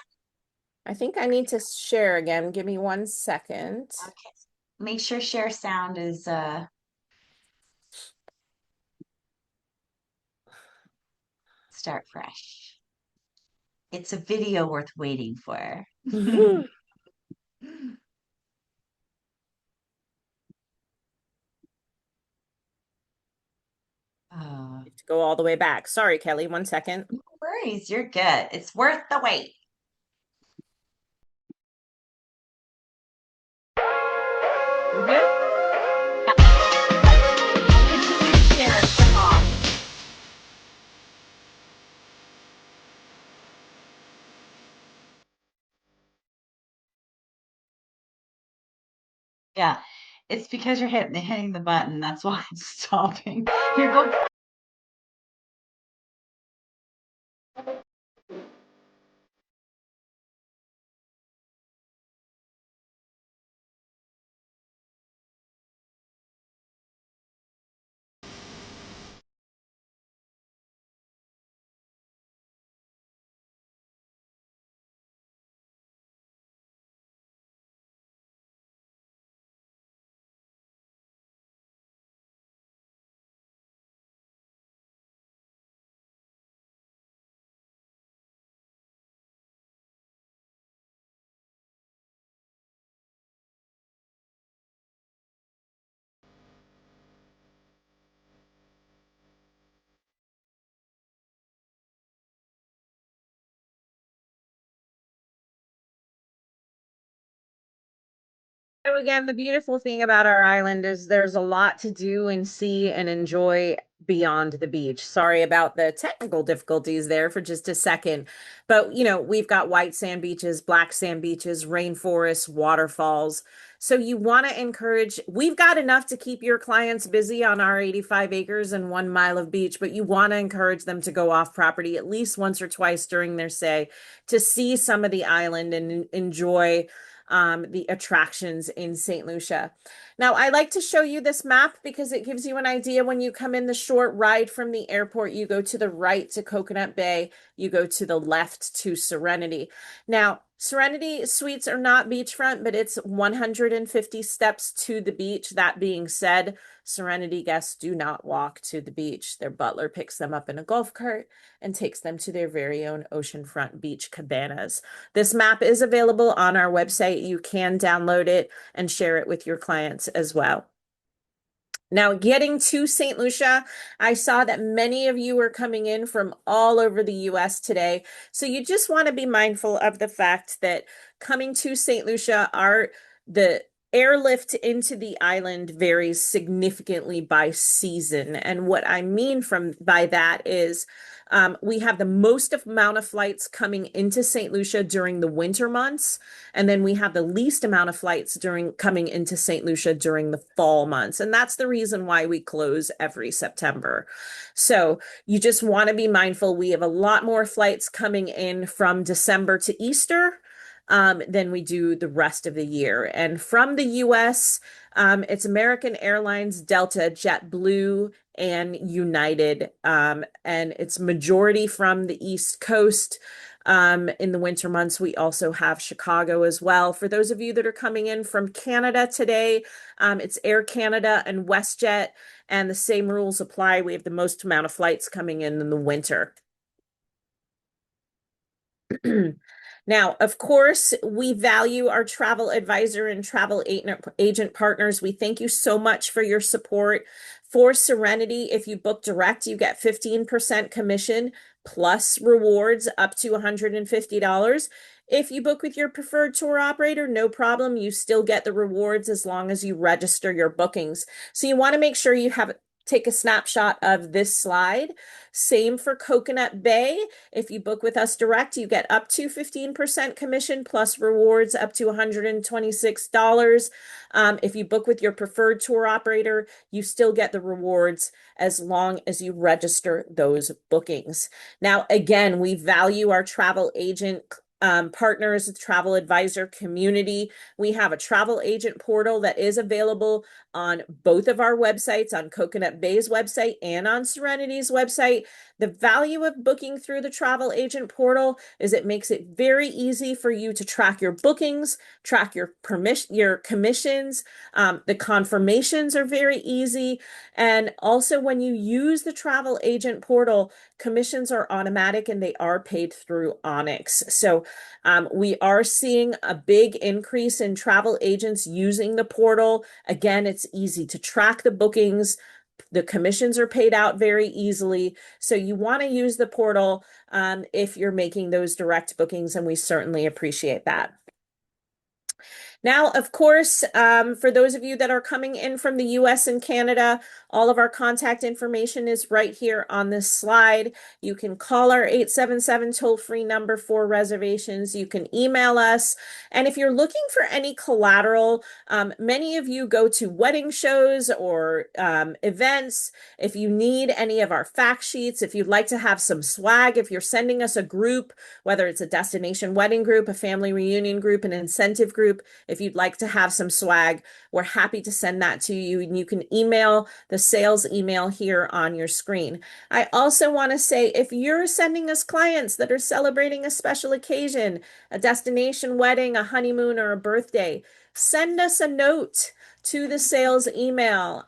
I think I need to share again. Give me 1 second. Okay. Make sure share sound is start fresh. It's a video worth waiting for. Oh, To go all the way back. Sorry, Kelly. 1 second. no worries, you're good. It's worth the wait. We're good? Yeah, it's because you're hitting the button. That's why it's stopping. Here, go. So again, the beautiful thing about our island is there's a lot to do and see and enjoy beyond the beach. Sorry about the technical difficulties there for just a second. But, we've got white sand beaches, black sand beaches, rainforests, waterfalls. So you want to encourage, we've got enough to keep your clients busy on our 85 acres and 1 mile of beach, but you want to encourage them to go off property at least once or twice during their stay to see some of the island and enjoy the attractions in St. Lucia. Now, I like to show you this map because it gives you an idea when you come in the short ride from the airport. You go to the right to Coconut Bay, you go to the left to Serenity. Now, Serenity suites are not beachfront, but it's 150 steps to the beach. That being said, Serenity guests do not walk to the beach. Their butler picks them up in a golf cart and takes them to their very own oceanfront beach cabanas. This map is available on our website. You can download it and share it with your clients as well. Now, getting to St. Lucia, I saw that many of you are coming in from all over the US today. So you just want to be mindful of the fact that coming to St. Lucia, the airlift into the island varies significantly by season. And what I mean by that is we have the most amount of flights coming into St. Lucia during the winter months, and then we have the least amount of flights coming into St. Lucia during the fall months. And that's the reason why we close every September. So you just want to be mindful. We have a lot more flights coming in from December to Easter than we do the rest of the year. And from the US, it's American Airlines, Delta, JetBlue, and United. And it's majority from the East Coast. In the winter months, we also have Chicago as well. For those of you that are coming in from Canada today, it's Air Canada and WestJet, and the same rules apply. We have the most amount of flights coming in the winter. Now, of course, we value our travel advisor and travel agent partners. We thank you so much for your support. For Serenity, if you book direct, you get 15% commission plus rewards up to $150. If you book with your preferred tour operator, no problem. You still get the rewards as long as you register your bookings. So you want to make sure you take a snapshot of this slide. Same for Coconut Bay. If you book with us direct, you get up to 15% commission plus rewards up to $126. If you book with your preferred tour operator, you still get the rewards as long as you register those bookings. Now, again, we value our travel agent partners, the travel advisor community. We have a travel agent portal that is available on both of our websites, on Coconut Bay's website and on Serenity's website. The value of booking through the travel agent portal is it makes it very easy for you to track your bookings, track your commissions. The confirmations are very easy. And also when you use the travel agent portal, commissions are automatic and they are paid through Onyx. So we are seeing a big increase in travel agents using the portal. Again, it's easy to track the bookings. The commissions are paid out very easily. So you want to use the portal if you're making those direct bookings, and we certainly appreciate that. Now, of course, for those of you that are coming in from the US and Canada, all of our contact information is right here on this slide. You can call our 877 toll-free number for reservations. You can email us. And if you're looking for any collateral, many of you go to wedding shows or events. If you need any of our fact sheets, if you'd like to have some swag, if you're sending us a group, whether it's a destination wedding group, a family reunion group, an incentive group, if you'd like to have some swag, we're happy to send that to you. And you can email the sales email here on your screen. I also want to say if you're sending us clients that are celebrating a special occasion, a destination wedding, a honeymoon, or a birthday, send us a note to the sales email.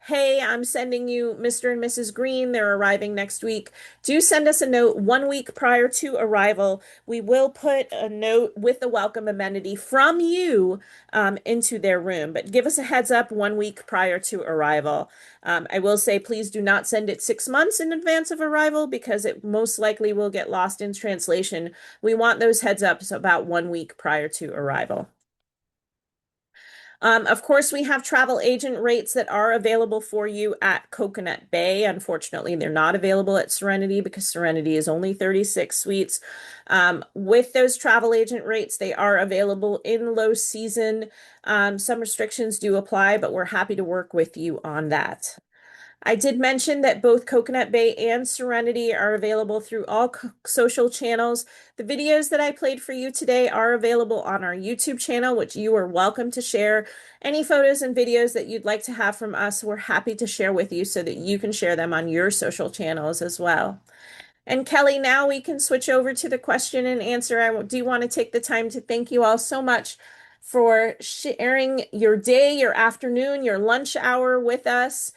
Hey, I'm sending you Mr. and Mrs. Green. They're arriving next week. Do send us a note 1 week prior to arrival. We will put a note with the welcome amenity from you into their room, but give us a heads up 1 week prior to arrival. I will say, please do not send it 6 months in advance of arrival because it most likely will get lost in translation. We want those heads ups about 1 week prior to arrival. Of course, we have travel agent rates that are available for you at Coconut Bay. Unfortunately, they're not available at Serenity because Serenity is only 36 suites. With those travel agent rates, they are available in low season. Some restrictions do apply, but we're happy to work with you on that. I did mention that both Coconut Bay and Serenity are available through all social channels. The videos that I played for you today are available on our YouTube channel, which you are welcome to share. Any photos and videos that you'd like to have from us, we're happy to share with you so that you can share them on your social channels as well. And Kelly, now we can switch over to the question and answer. I do want to take the time to thank you all so much for sharing your day, your afternoon, your lunch hour with us.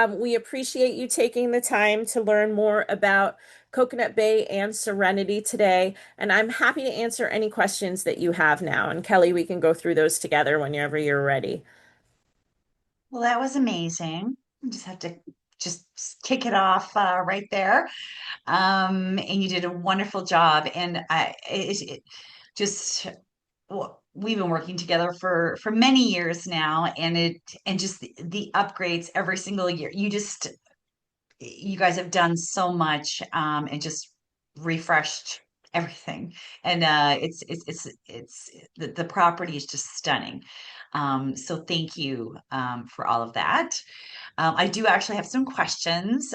We appreciate you taking the time to learn more about Coconut Bay and Serenity today. And I'm happy to answer any questions that you have now. And Kelly, we can go through those together whenever you're ready. Well, that was amazing. You just have to just kick it off right there. And you did a wonderful job. And it just we've been working together for many years now, and just the upgrades every single year. You guys have done so much, and just refreshed everything. And it's the property is just stunning. So thank you for all of that. I do actually have some questions.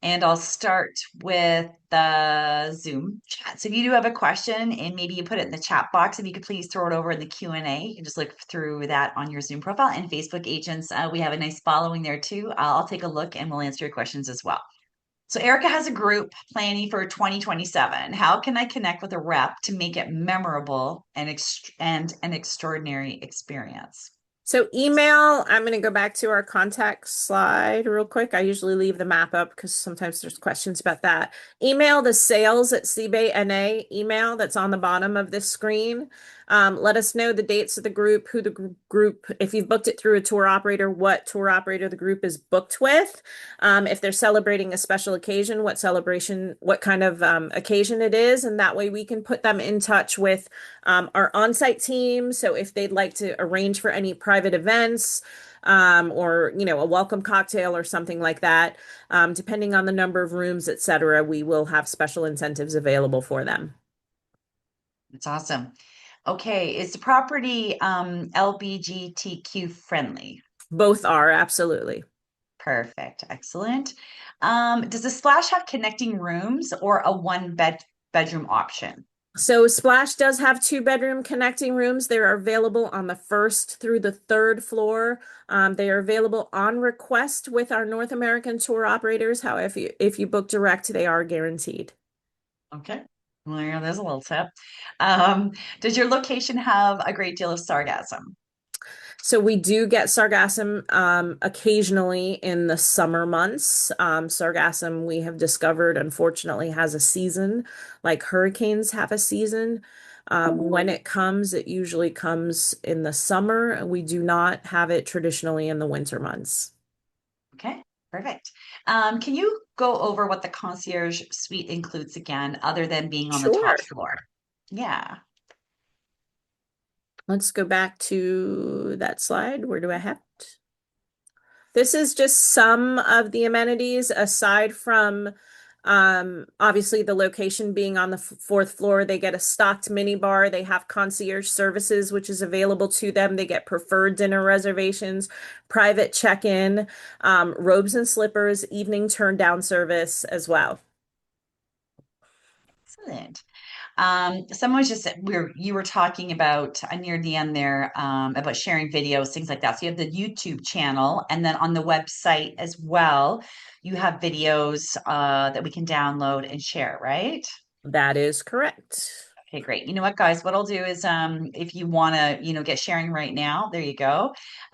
And I'll start with the Zoom chat. So if you do have a question and maybe you put it in the chat box, if you could please throw it over in the Q&A, you can just look through that on your Zoom profile. And Facebook agents, we have a nice following there too. I'll take a look and we'll answer your questions as well. So Erica has a group planning for 2027. How can I connect with a rep to make it memorable and an extraordinary experience? So email, I'm going to go back to our contact slide real quick. I usually leave the map up because sometimes there's questions about that. Email the sales at CBNA email that's on the bottom of this screen. Let us know the dates of the group, who the group, if you've booked it through a tour operator, what tour operator the group is booked with. If they're celebrating a special occasion, what celebration, what kind of occasion it is. And that way we can put them in touch with our on-site team. So if they'd like to arrange for any private events, or a welcome cocktail or something like that, depending on the number of rooms, etc., we will have special incentives available for them. That's awesome. Okay, is the property LGBTQ friendly? Both are, absolutely. Perfect. Excellent. Does the splash have connecting rooms or a bedroom option? So Splash does have 2 bedroom connecting rooms. They're available on the first through the third floor. They are available on request with our North American tour operators. However, if you book direct, they are guaranteed. Okay. Well, there's a little tip. Does your location have a great deal of sargassum? So we do get sargassum occasionally in the summer months. Sargassum, we have discovered, unfortunately, has a season, like hurricanes have a season. When it comes, it usually comes in the summer. We do not have it traditionally in the winter months. Okay, perfect. Can you go over what the concierge suite includes again, other than being on the top Sure. floor? Yeah. Let's go back to that slide. Where do I have it? This is just some of the amenities aside from obviously the location being on the fourth floor. They get a stocked mini bar. They have concierge services, which is available to them. They get preferred dinner reservations, private check-in, robes and slippers, evening turn down service as well. Excellent. Someone was just you were talking about near the end there about sharing videos, things like that. So you have the YouTube channel, and then on the website as well, you have videos that we can download and share, right? That is correct. Okay, great. You know what, guys? What I'll do is, if you want to, get sharing right now, there you go.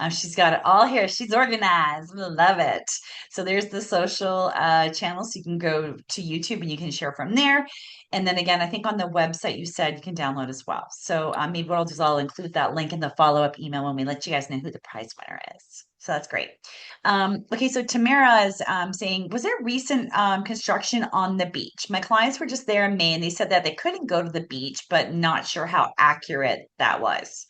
She's got it all here. She's organized. We love it. So there's the social channels. You can go to YouTube and you can share from there. And then again, I think on the website you said you can download as well. So maybe what I'll do is I'll include that link in the follow-up email when we let you guys know who the prize winner is. So that's great. Okay, so Tamara is saying, was there recent construction on the beach? My clients were just there in May and they said that they couldn't go to the beach, but not sure how accurate that was.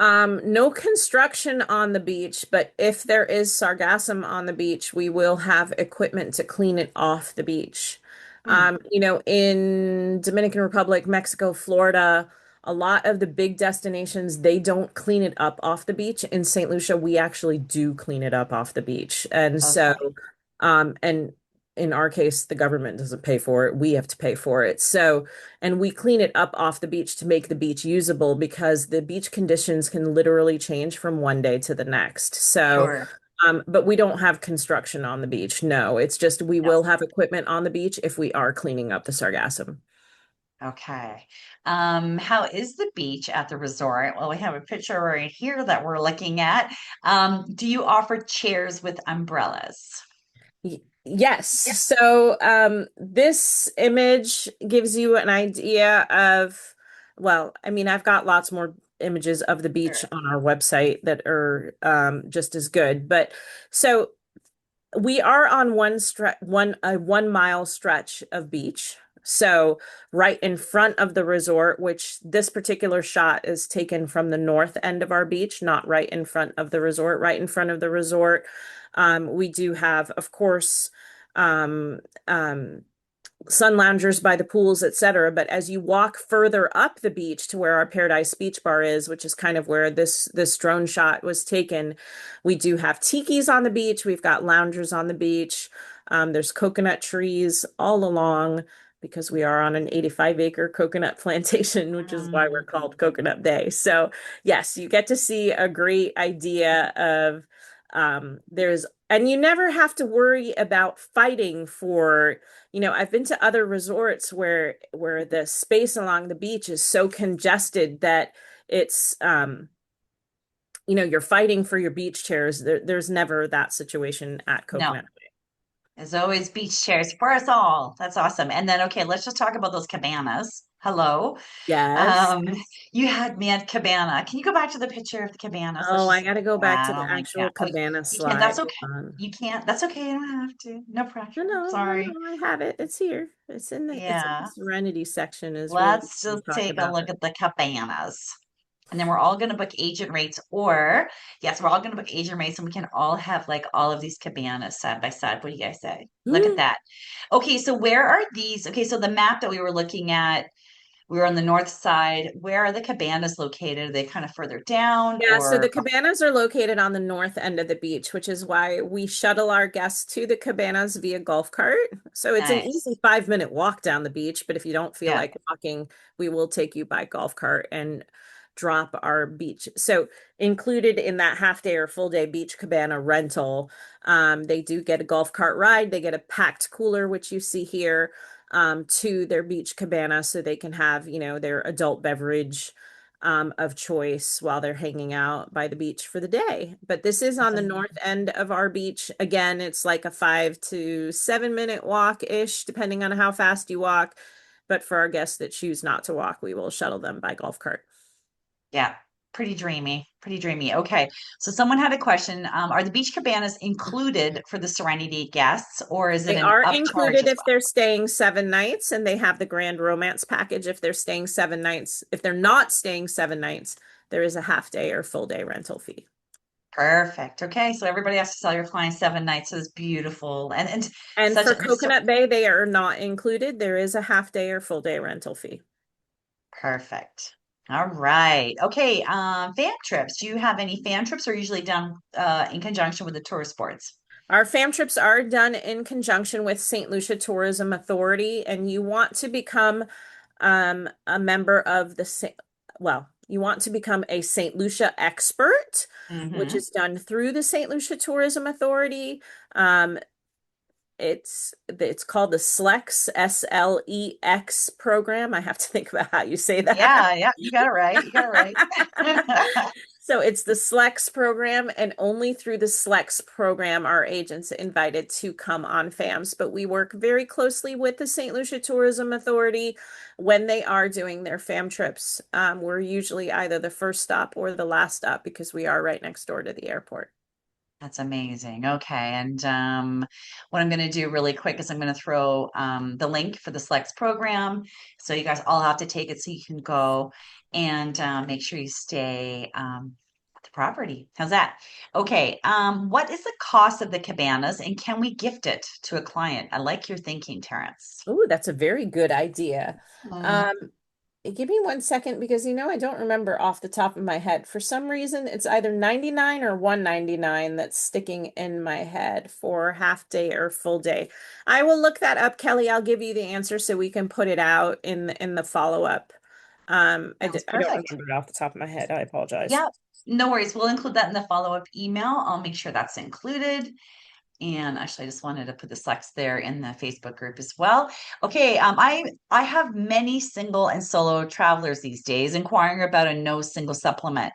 No construction on the beach, but if there is sargassum on the beach, we will have equipment to clean it off the beach. Hmm. In Dominican Republic, Mexico, Florida, a lot of the big destinations, they don't clean it up off the beach. In St. Lucia, we actually do clean it up off the beach. And so, Okay, and in our case, the government doesn't pay for it. We have to pay for it. So, and we clean it up off the beach to make the beach usable because the beach conditions can literally change from one day to the next. So, sure. but we don't have construction on the beach. No, it's just we No. will have equipment on the beach if we are cleaning up the sargassum. Okay. How is the beach at the resort? Well, we have a picture right here that we're looking at. Do you offer chairs with umbrellas? Yes. Yeah. So this image gives you an idea of, well, I mean, I've got lots more images of the beach Sure. on our website that are just as good. But so we are on a 1 mile stretch of beach. So right in front of the resort, which this particular shot is taken from the north end of our beach, not right in front of the resort, right in front of the resort. We do have, of course, um, um, sun loungers by the pools, etc. But as you walk further up the beach to where our Paradise Beach Bar is, which is kind of where this drone shot was taken, we do have tikis on the beach. We've got loungers on the beach. There's coconut trees all along because we are on an 85-acre coconut plantation, which is why we're Mm, called Coconut Bay. So yes, you get to see a great idea of there's and you never have to worry about fighting for, I've been to other resorts where the space along the beach is so congested that it's you're fighting for your beach chairs. There's never that situation at no. Coconut. There's always beach chairs for us all. That's awesome. And then, okay, let's just talk about those cabanas. Hello. Yes. Um, you had me at cabana. Can you go back to the picture of the cabanas? Let's Oh, I just got look to go at back that. to the Oh my God. actual Oh, cabana you can't. That's slide. okay. Hold on. You can't. That's okay. You don't have to. No No, pressure. no, no, Sorry. no. I have it. It's here. It's in the Yeah. Serenity section is really Let's we just talk take a about look it. at the cabanas. And then we're all going to book agent rates, or yes, we're all going to book agent rates, and we can all have like all of these cabanas side by side. What do you guys say? Look at that. Okay, so where are these? Okay, so the map that we were looking at, we were on the north side. Where are the cabanas located? Are they kind of further down Yeah, so the or cabanas are located on the north end of the beach, which is why we shuttle our guests to the cabanas via golf cart. So it's an nice? easy 5-minute walk down the beach, but if you don't feel Yeah. like walking, we will take you by golf cart and drop our beach. So included in that half day or full day beach cabana rental, they do get a golf cart ride. They get a packed cooler, which you see here, to their beach cabana so they can have, their adult beverage of choice while they're hanging out by the beach for the day. But this is That's on the amazing. north end of our beach. Again, it's like a 5 to 7 minute walk-ish, depending on how fast you walk. But for our guests that choose not to walk, we will shuttle them by golf cart. Yeah. Pretty dreamy. Pretty dreamy. Okay. So someone had a question. Are the beach cabanas included for the Serenity guests, or is it They an are upcharge included as if they're staying 7 nights, and they have the Grand Romance package if they're staying 7 nights. If they're not staying 7 nights, there is a half day or full day rental fee. Perfect. Okay, so everybody has to sell your clients 7 nights. So it's beautiful, and And such for this so Coconut Bay, they are not included. There is a half day or full day rental fee. perfect. All right. Okay. Fan trips. Do you have any fan trips, or usually done in conjunction with the tourist sports? Our fam trips are done in conjunction with Saint Lucia Tourism Authority, and you want to become a member of well, you want to become a Saint Lucia expert, which Mm-hmm. is done through the Saint Lucia Tourism Authority. Um, it's called the SLEX, SLEX program. I have to think about how you say that. Yeah, yeah, you got it right. You got it right. So it's the SLEX program, and only through the SLEX program are agents invited to come on FAMs. But we work very closely with the St. Lucia Tourism Authority when they are doing their FAM trips. We're usually either the first stop or the last stop because we are right next door to the airport. That's amazing. Okay. And what I'm going to do really quick is I'm going to throw the link for the Slex program. So you guys all have to take it so you can go and make sure you stay at the property. How's that? Okay. What is the cost of the cabanas and can we gift it to a client? I like your thinking, Terrence. Oh, that's a very good idea. Mm. Um, Give me 1 second because I don't remember off the top of my head. For some reason, it's either 99 or 199 that's sticking in my head for half day or full day. I will look that up, Kelly. I'll give you the answer so we can put it out in the follow-up. Sounds I don't perfect. remember it off the top of my head. I apologize. Yeah. No worries. We'll include that in the follow-up email. I'll make sure that's included. And actually, I just wanted to put the Slex there in the Facebook group as well. Okay, I have many single and solo travelers these days inquiring about a no single supplement.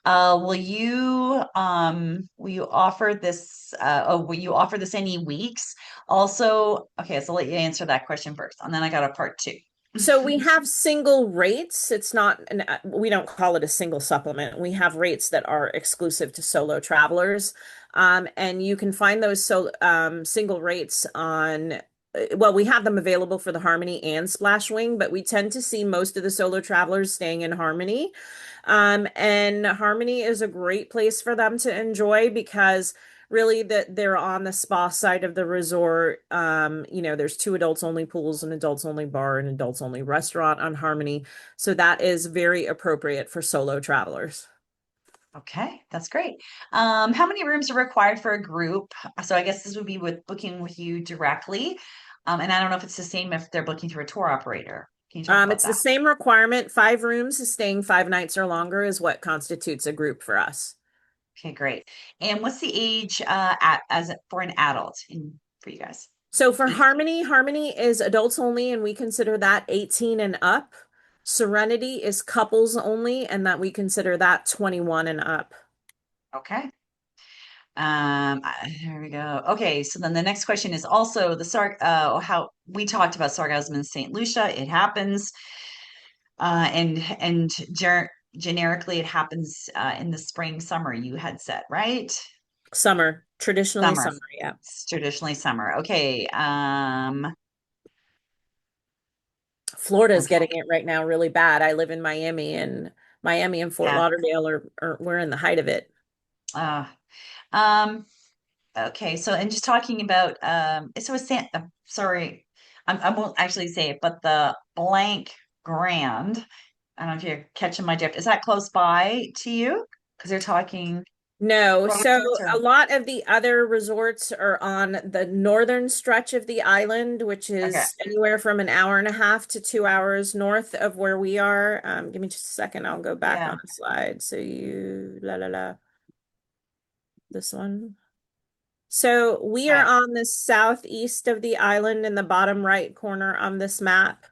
Will you offer this? Will you offer this any weeks? Also, okay, so I'll let you answer that question first, and then I got a part two. So we have single rates. It's not we don't call it a single supplement. We have rates that are exclusive to solo travelers. And you can find those single rates on well, we have them available for the Harmony and Splashwing, but we tend to see most of the solo travelers staying in Harmony. And Harmony is a great place for them to enjoy because really that they're on the spa side of the resort. There's two adults only pools, an adults only bar, and adults only restaurant on Harmony. So that is very appropriate for solo travelers. Okay, that's great. How many rooms are required for a group? So I guess this would be with booking with you directly. And I don't know if it's the same if they're booking through a tour operator. Can you talk about It's the that? same requirement. 5 rooms, staying 5 nights or longer is what constitutes a group for us. Okay, great. And what's the age for an adult for you guys? So for Harmony, Harmony is adults only, and we consider that 18 and up. Serenity is couples only, and that we consider that 21 and up. Okay. There we go. Okay, so then the next question is also how we talked about sarcasm in Saint Lucia. It happens, and generically it happens in the spring, summer. You had said, right? Summer, traditionally Summer. summer, yeah. It's traditionally summer. Okay. Florida is getting Okay. it right now really bad. I live in Miami, and Miami and Fort Yeah. Lauderdale are we're in the height of it. Uh, um, okay. So, and just talking about, so it's sorry, I won't actually say it, but the blank grand. I don't know if you're catching my drift. Is that close by to you? Because they're talking No, so resorts a or lot of the other resorts are on the northern stretch of the island, which okay. is anywhere from an hour and a half to 2 hours north of where we are. Give me just a second. I'll go back Yeah. on the slide. So this one. So we are Okay. on the southeast of the island in the bottom right corner on this map.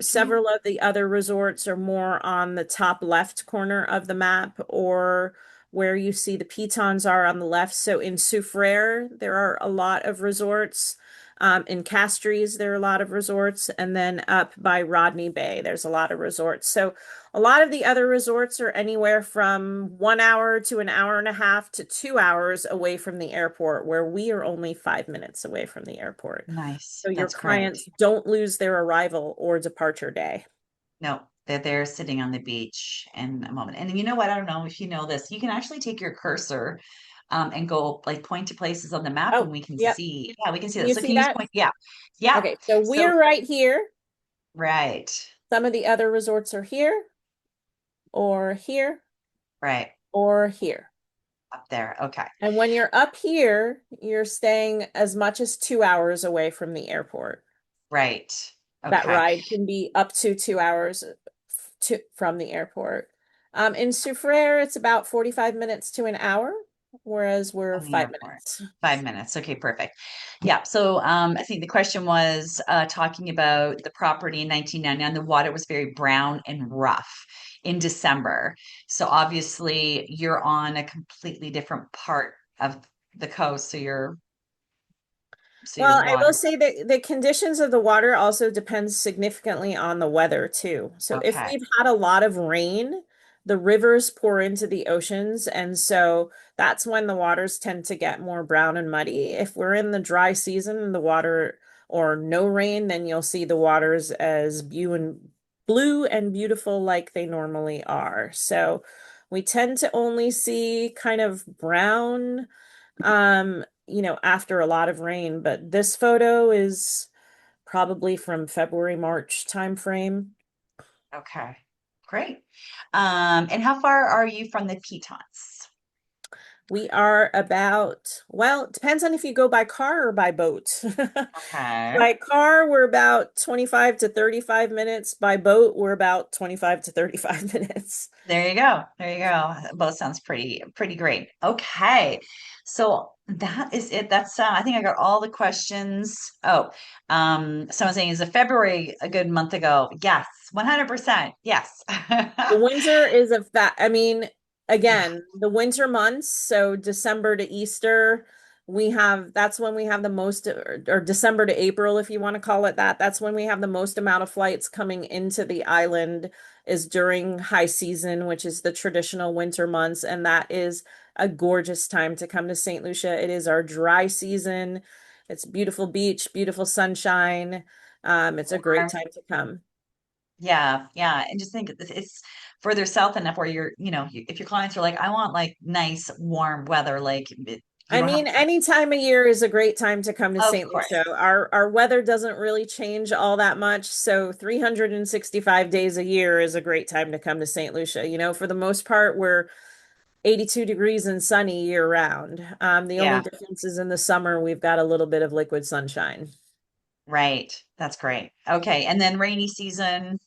Several of the other resorts are more on the top left corner of the map or where you see the pitons are on the left. So in Soufriere, there are a lot of resorts. In Castries, there are a lot of resorts, and then up by Rodney Bay, there's a lot of resorts. So a lot of the other resorts are anywhere from 1 hour to an hour and a half to 2 hours away from the airport, where we are only 5 minutes away from the airport. Nice. So your That's great. clients don't lose their arrival or departure day. No, they're there sitting on the beach in a moment. And you know what? I don't know if you know this. You can actually take your cursor and go like point to places on the map and Oh, we can yep. see. Yeah, we can see Can that. you So see can you that? point? Yeah. Yeah. Okay, so So, we're right here. right. Some of the other resorts are here, or here, Right. or here. Up there. Okay. And when you're up here, you're staying as much as 2 hours away from the airport. Right. That Okay. ride can be up to 2 hours from the airport. In Soufriere, it's about 45 minutes to an hour, whereas we're From the five airport. minutes. 5 minutes. Okay, perfect. Yeah. So I think the question was talking about the property in 1999. The water was very brown and rough in December. So obviously you're on a completely different part of the coast. So your Well, I will water. say that the conditions of the water also depends significantly on the weather too. So if Okay. we've had a lot of rain, the rivers pour into the oceans, and so that's when the waters tend to get more brown and muddy. If we're in the dry season, the water or no rain, then you'll see the waters as blue and beautiful like they normally are. So we tend to only see kind of brown after a lot of rain, but this photo is probably from February, March timeframe. Okay. Great. And how far are you from the Pitons? We are about, well, it depends on if you go by car or by boat. Okay. By car, we're about 25 to 35 minutes. By boat, we're about 25 to 35 minutes. There you go. There you go. Both sounds pretty great. Okay. So that is it. That's I think I got all the questions. Oh, someone saying is a February a good month ago? Yes, 100%. Yes. The winter is a fact. I mean, Yeah, again, the winter months, so December to Easter, that's when we have the most, or December to April, if you want to call it that. That's when we have the most amount of flights coming into the island is during high season, which is the traditional winter months. And that is a gorgeous time to come to St. Lucia. It is our dry season. It's beautiful beach, beautiful sunshine. It's a great warm. time to come. Yeah, yeah. And just think it's further south enough where if your clients are like, I want like nice warm weather, like you I don't have mean, to, any time of year is a great time to come to of St. course. Lucia. Our weather doesn't really change all that much, so 365 days a year is a great time to come to St. Lucia. For the most part, we're 82 degrees and sunny year round. The only Yeah, difference is in the summer, we've got a little bit of liquid sunshine. right. That's great. Okay. And then rainy season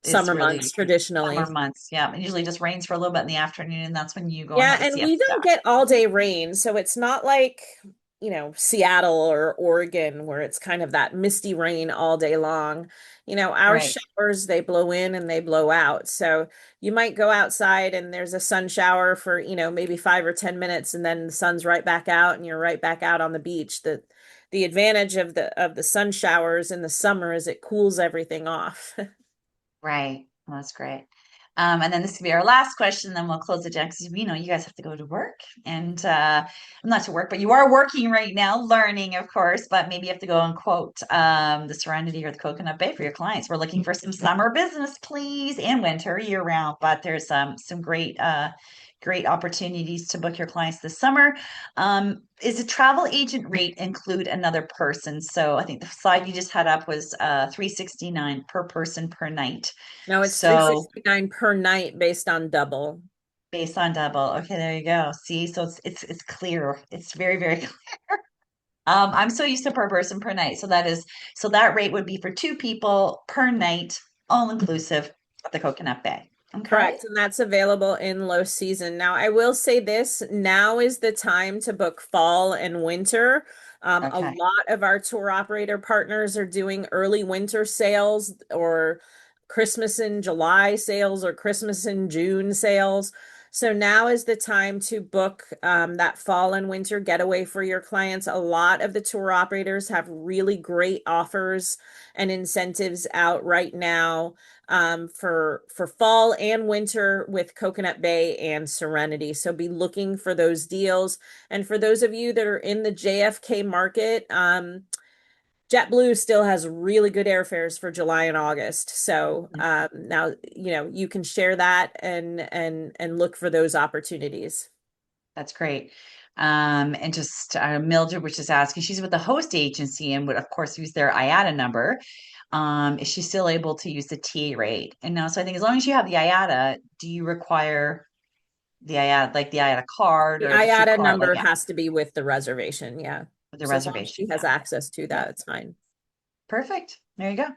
is Summer really months traditionally. summer months. Yeah. It usually just rains for a little bit in the afternoon, and that's when you go and Yeah, have a and we siesta. don't get all day rain, so it's not like, Seattle or Oregon where it's kind of that misty rain all day long. Our Right. showers, they blow in and they blow out. So you might go outside and there's a sun shower for, maybe 5 or 10 minutes and then the sun's right back out and you're right back out on the beach. The advantage of the sun showers in the summer is it cools everything off. Right. Well, that's great. And then this will be our last question, then we'll close it down because you guys have to go to work and not to work, but you are working right now, learning, of course, but maybe you have to go and quote the Serenity or the Coconut Bay for your clients. We're looking for some summer business, please, and winter year round, but there's some great opportunities to book your clients this summer. Is a travel agent rate include another person? So I think the slide you just had up was 369 per person per night. No, it's So 369 per night based on double. based on double. Okay, there you go. See, so it's clear. It's very, very clear. I'm so used to per person per night. So that rate would be for two people per night, all inclusive at the Coconut Bay. Okay. Correct. And that's available in low season. Now, I will say this, now is the time to book fall and winter. A Okay. lot of our tour operator partners are doing early winter sales or Christmas in July sales or Christmas in June sales. So now is the time to book that fall and winter getaway for your clients. A lot of the tour operators have really great offers and incentives out right now for fall and winter with Coconut Bay and Serenity. So be looking for those deals. And for those of you that are in the JFK market, JetBlue still has really good airfares for July and August. So now you can share that and look for those opportunities. That's great. And just Mildred was just asking, she's with the host agency and would of course use their IATA number. Is she still able to use the TA rate? And now, so I think as long as you have the IATA, do you require the IATA, like the IATA card, The or does she IATA call it like number has to be with the reservation. Yeah. with the So as long as reservation? she has Got it. access to Yeah. that, it's fine. Perfect. There you go.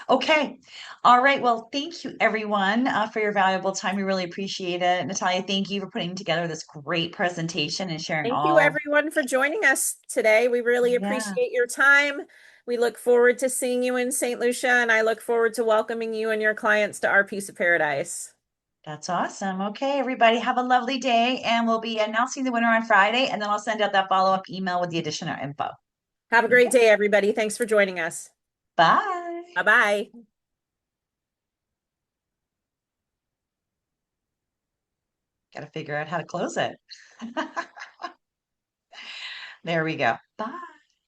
Okay. All right. Well, thank you everyone for your valuable time. We really appreciate it. Natalia, thank you for putting together this great presentation and sharing Thank you, all. everyone, for joining us today. We really Yeah, appreciate your time. We look forward to seeing you in St. Lucia, and I look forward to welcoming you and your clients to our piece of paradise. that's awesome. Okay, everybody, have a lovely day. And we'll be announcing the winner on Friday. And then I'll send out that follow-up email with the additional info. Have a great Okay. day, everybody. Thanks for joining us. Bye. Bye-bye. Got to figure out how to close it. There we go. Bye.